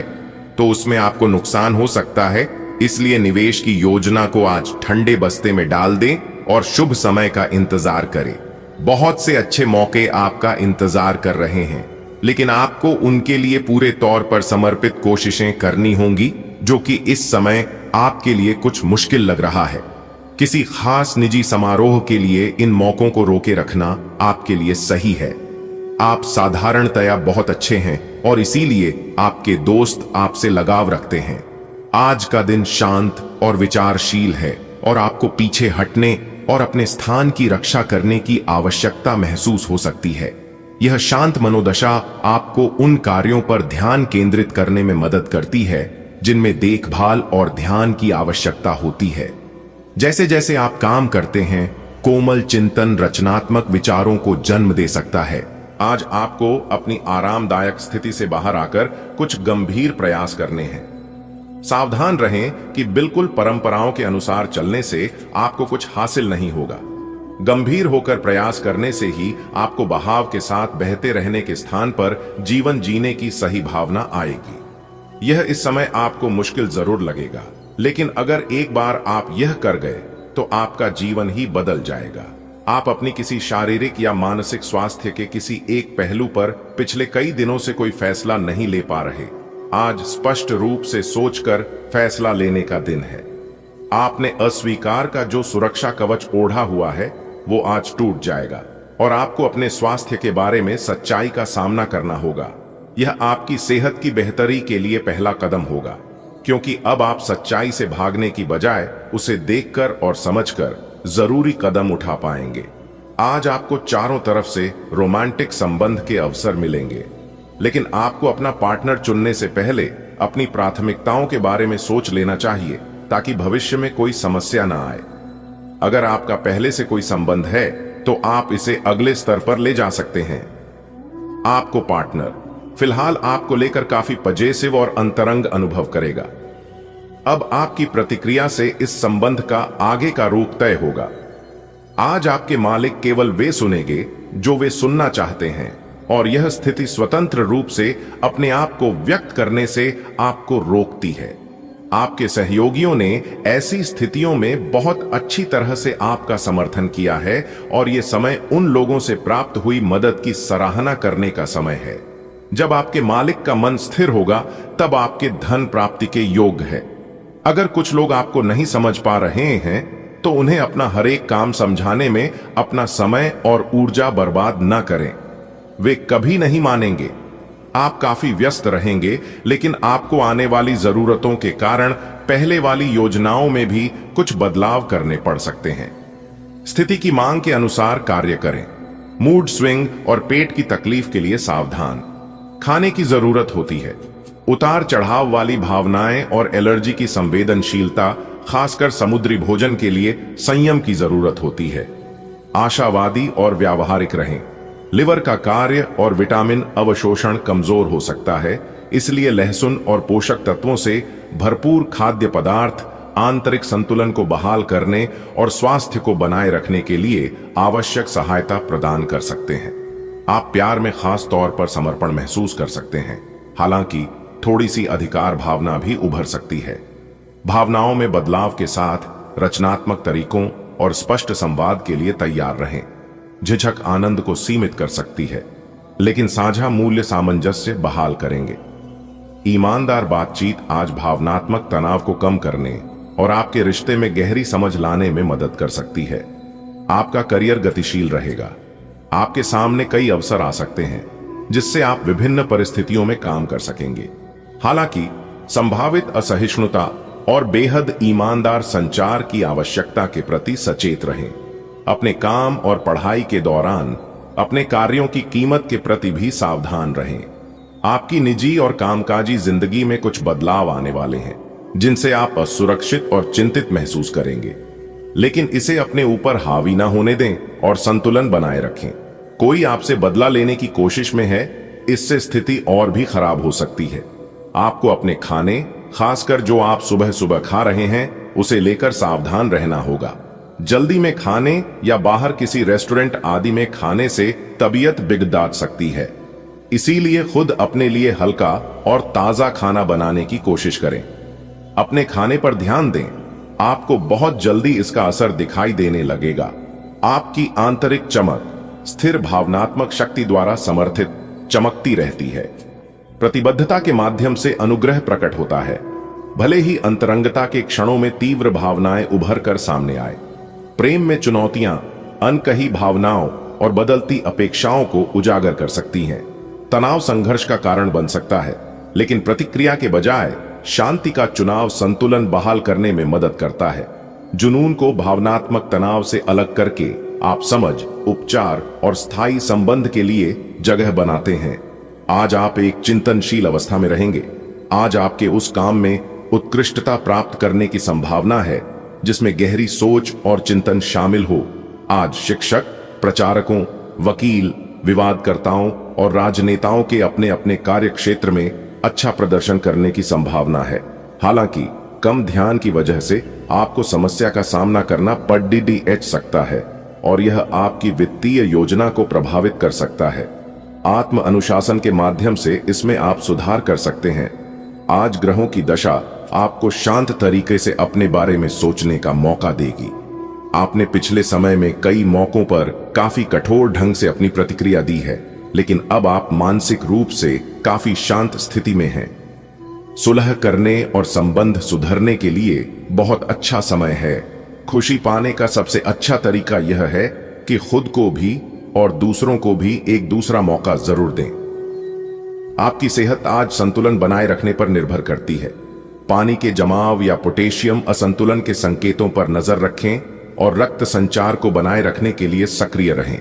तो उसमें आपको नुकसान हो सकता है। इसलिए निवेश की योजना को आज ठंडे बस्ते में डाल दें और शुभ समय का इंतजार करें। बहुत से अच्छे मौके आपका इंतजार कर रहे हैं, लेकिन आपको उनके लिए पूरे तौर पर समर्पित कोशिशें करनी होंगी, जो कि इस समय आपके लिए कुछ मुश्किल लग रहा है। किसी खास निजी समारोह के लिए इन मौकों को रोके रखना आपके लिए सही है। आप साधारणतया बहुत अच्छे हैं और इसीलिए आपके दोस्त आपसे लगाव रखते हैं। आज का दिन शांत और विचारशील है और आपको पीछे हटने और अपने स्थान की रक्षा करने की आवश्यकता महसूस हो सकती है। यह शांत मनोदशा आपको उन कार्यों पर ध्यान केंद्रित करने में मदद करती है जिनमें देखभाल और ध्यान की आवश्यकता होती है। जैसे जैसे आप काम करते हैं, कोमल चिंतन रचनात्मक विचारों को जन्म दे सकता है। आज आपको अपनी आरामदायक स्थिति से बाहर आकर कुछ गंभीर प्रयास करने हैं। सावधान रहें कि बिल्कुल परंपराओं के अनुसार चलने से आपको कुछ हासिल नहीं होगा। गंभीर होकर प्रयास करने से ही आपको बहाव के साथ बहते रहने के स्थान पर जीवन जीने की सही भावना आएगी। यह इस समय आपको मुश्किल जरूर लगेगा, लेकिन अगर एक बार आप यह कर गए तो आपका जीवन ही बदल जाएगा। आप अपनी किसी शारीरिक या मानसिक स्वास्थ्य के किसी एक पहलू पर पिछले कई दिनों से कोई फैसला नहीं ले पा रहे। आज स्पष्ट रूप से सोचकर फैसला लेने का दिन है। आपने अस्वीकार का जो सुरक्षा कवच ओढ़ा हुआ है, वो आज टूट जाएगा और आपको अपने स्वास्थ्य के बारे में सच्चाई का सामना करना होगा। यह आपकी सेहत की बेहतरी के लिए पहला कदम होगा, क्योंकि अब आप सच्चाई से भागने की बजाय उसे देखकर और समझकर जरूरी कदम उठा पाएंगे। आज आपको चारों तरफ से रोमांटिक संबंध के अवसर मिलेंगे, लेकिन आपको अपना पार्टनर चुनने से पहले अपनी प्राथमिकताओं के बारे में सोच लेना चाहिए, ताकि भविष्य में कोई समस्या ना आए। अगर आपका पहले से कोई संबंध है तो आप इसे अगले स्तर पर ले जा सकते हैं। आपको पार्टनर फिलहाल आपको लेकर काफी पजेसिव और अंतरंग अनुभव करेगा। अब आपकी प्रतिक्रिया से इस संबंध का आगे का रूप तय होगा। आज आपके मालिक केवल वे सुनेंगे जो वे सुनना चाहते हैं, और यह स्थिति स्वतंत्र रूप से अपने आप को व्यक्त करने से आपको रोकती है। आपके सहयोगियों ने ऐसी स्थितियों में बहुत अच्छी तरह से आपका समर्थन किया है, और यह समय उन लोगों से प्राप्त हुई मदद की सराहना करने का समय है। जब आपके मालिक का मन स्थिर होगा, तब आपके धन प्राप्ति के योग्य है। अगर कुछ लोग आपको नहीं समझ पा रहे हैं, तो उन्हें अपना हर एक काम समझाने में अपना समय और ऊर्जा बर्बाद न करें। वे कभी नहीं मानेंगे। आप काफी व्यस्त रहेंगे, लेकिन आपको आने वाली जरूरतों के कारण पहले वाली योजनाओं में भी कुछ बदलाव करने पड़ सकते हैं। स्थिति की मांग के अनुसार कार्य करें। मूड स्विंग और पेट की तकलीफ के लिए सावधान। खाने की जरूरत होती है। उतार चढ़ाव वाली भावनाएं और एलर्जी की संवेदनशीलता, खासकर समुद्री भोजन के लिए संयम की जरूरत होती है। आशावादी और व्यावहारिक रहें। लिवर का कार्य और विटामिन अवशोषण कमजोर हो सकता है, इसलिए लहसुन और पोषक तत्वों से भरपूर खाद्य पदार्थ आंतरिक संतुलन को बहाल करने और स्वास्थ्य को बनाए रखने के लिए आवश्यक सहायता प्रदान कर सकते हैं। आप प्यार में खास तौर पर समर्पण महसूस कर सकते हैं, हालांकि थोड़ी सी अधिकार भावना भी उभर सकती है। भावनाओं में बदलाव के साथ रचनात्मक तरीकों और स्पष्ट संवाद के लिए तैयार रहें। झिझक आनंद को सीमित कर सकती है, लेकिन साझा मूल्य सामंजस्य बहाल करेंगे। ईमानदार बातचीत आज भावनात्मक तनाव को कम करने और आपके रिश्ते में गहरी समझ लाने में मदद कर सकती है। आपका करियर गतिशील रहेगा। आपके सामने कई अवसर आ सकते हैं, जिससे आप विभिन्न परिस्थितियों में काम कर सकेंगे। हालांकि संभावित असहिष्णुता और बेहद ईमानदार संचार की आवश्यकता के प्रति सचेत रहें। अपने काम और पढ़ाई के दौरान अपने कार्यों की कीमत के प्रति भी सावधान रहें। आपकी निजी और कामकाजी जिंदगी में कुछ बदलाव आने वाले हैं, जिनसे आप असुरक्षित और चिंतित महसूस करेंगे, लेकिन इसे अपने ऊपर हावी ना होने दें और संतुलन बनाए रखें। कोई आपसे बदला लेने की कोशिश में है, इससे स्थिति और भी खराब हो सकती है। आपको अपने खाने, खासकर जो आप सुबह सुबह खा रहे हैं, उसे लेकर सावधान रहना होगा। जल्दी में खाने या बाहर किसी रेस्टोरेंट आदि में खाने से तबीयत बिगड़ सकती है, इसीलिए खुद अपने लिए हल्का और ताजा खाना बनाने की कोशिश करें। अपने खाने पर ध्यान दें, आपको बहुत जल्दी इसका असर दिखाई देने लगेगा। आपकी आंतरिक चमक स्थिर भावनात्मक शक्ति द्वारा समर्थित चमकती रहती है। प्रतिबद्धता के माध्यम से अनुग्रह प्रकट होता है, भले ही अंतरंगता के क्षणों में तीव्र भावनाएं उभर कर सामने आए। प्रेम में चुनौतियां अनकही भावनाओं और बदलती अपेक्षाओं को उजागर कर सकती हैं। तनाव संघर्ष का कारण बन सकता है, लेकिन प्रतिक्रिया के बजाय शांति का चुनाव संतुलन बहाल करने में मदद करता है। जुनून को भावनात्मक तनाव से अलग करके आप समझ, उपचार और स्थायी संबंध के लिए जगह बनाते हैं। आज आप एक चिंतनशील अवस्था में रहेंगे। आज आपके उस काम में उत्कृष्टता प्राप्त करने की संभावना है जिसमें गहरी सोच और चिंतन शामिल हो। आज शिक्षक, प्रचारकों, वकील, विवादकर्ताओं और राजनेताओं के अपने अपने कार्य क्षेत्र में अच्छा प्रदर्शन करने की संभावना है। हालांकि कम ध्यान की वजह से आपको समस्या का सामना करना पड़ सकता है और यह आपकी वित्तीय योजना को प्रभावित कर सकता है। आत्म अनुशासन के माध्यम से इसमें आप सुधार कर सकते हैं। आज ग्रहों की दशा आपको शांत तरीके से अपने बारे में सोचने का मौका देगी। आपने पिछले समय में कई मौकों पर काफी कठोर ढंग से अपनी प्रतिक्रिया दी है, लेकिन अब आप मानसिक रूप से काफी शांत स्थिति में हैं। सुलह करने और संबंध सुधरने के लिए बहुत अच्छा समय है। खुशी पाने का सबसे अच्छा तरीका यह है कि खुद को भी और दूसरों को भी एक दूसरा मौका जरूर दें। आपकी सेहत आज संतुलन बनाए रखने पर निर्भर करती है। पानी के जमाव या पोटेशियम असंतुलन के संकेतों पर नजर रखें और रक्त संचार को बनाए रखने के लिए सक्रिय रहें।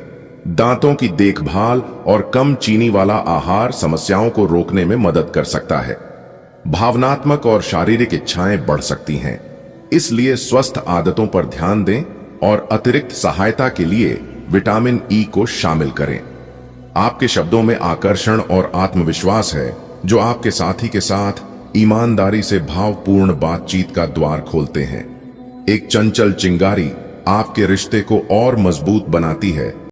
दांतों की देखभाल और कम चीनी वाला आहार समस्याओं को रोकने में मदद कर सकता है। भावनात्मक और शारीरिक इच्छाएं बढ़ सकती हैं, इसलिए स्वस्थ आदतों पर ध्यान दें और अतिरिक्त सहायता के लिए विटामिन ई को शामिल करें। आपके शब्दों में आकर्षण और आत्मविश्वास है, जो आपके साथी के साथ ईमानदारी से भावपूर्ण बातचीत का द्वार खोलते हैं। एक चंचल चिंगारी आपके रिश्ते को और मजबूत बनाती है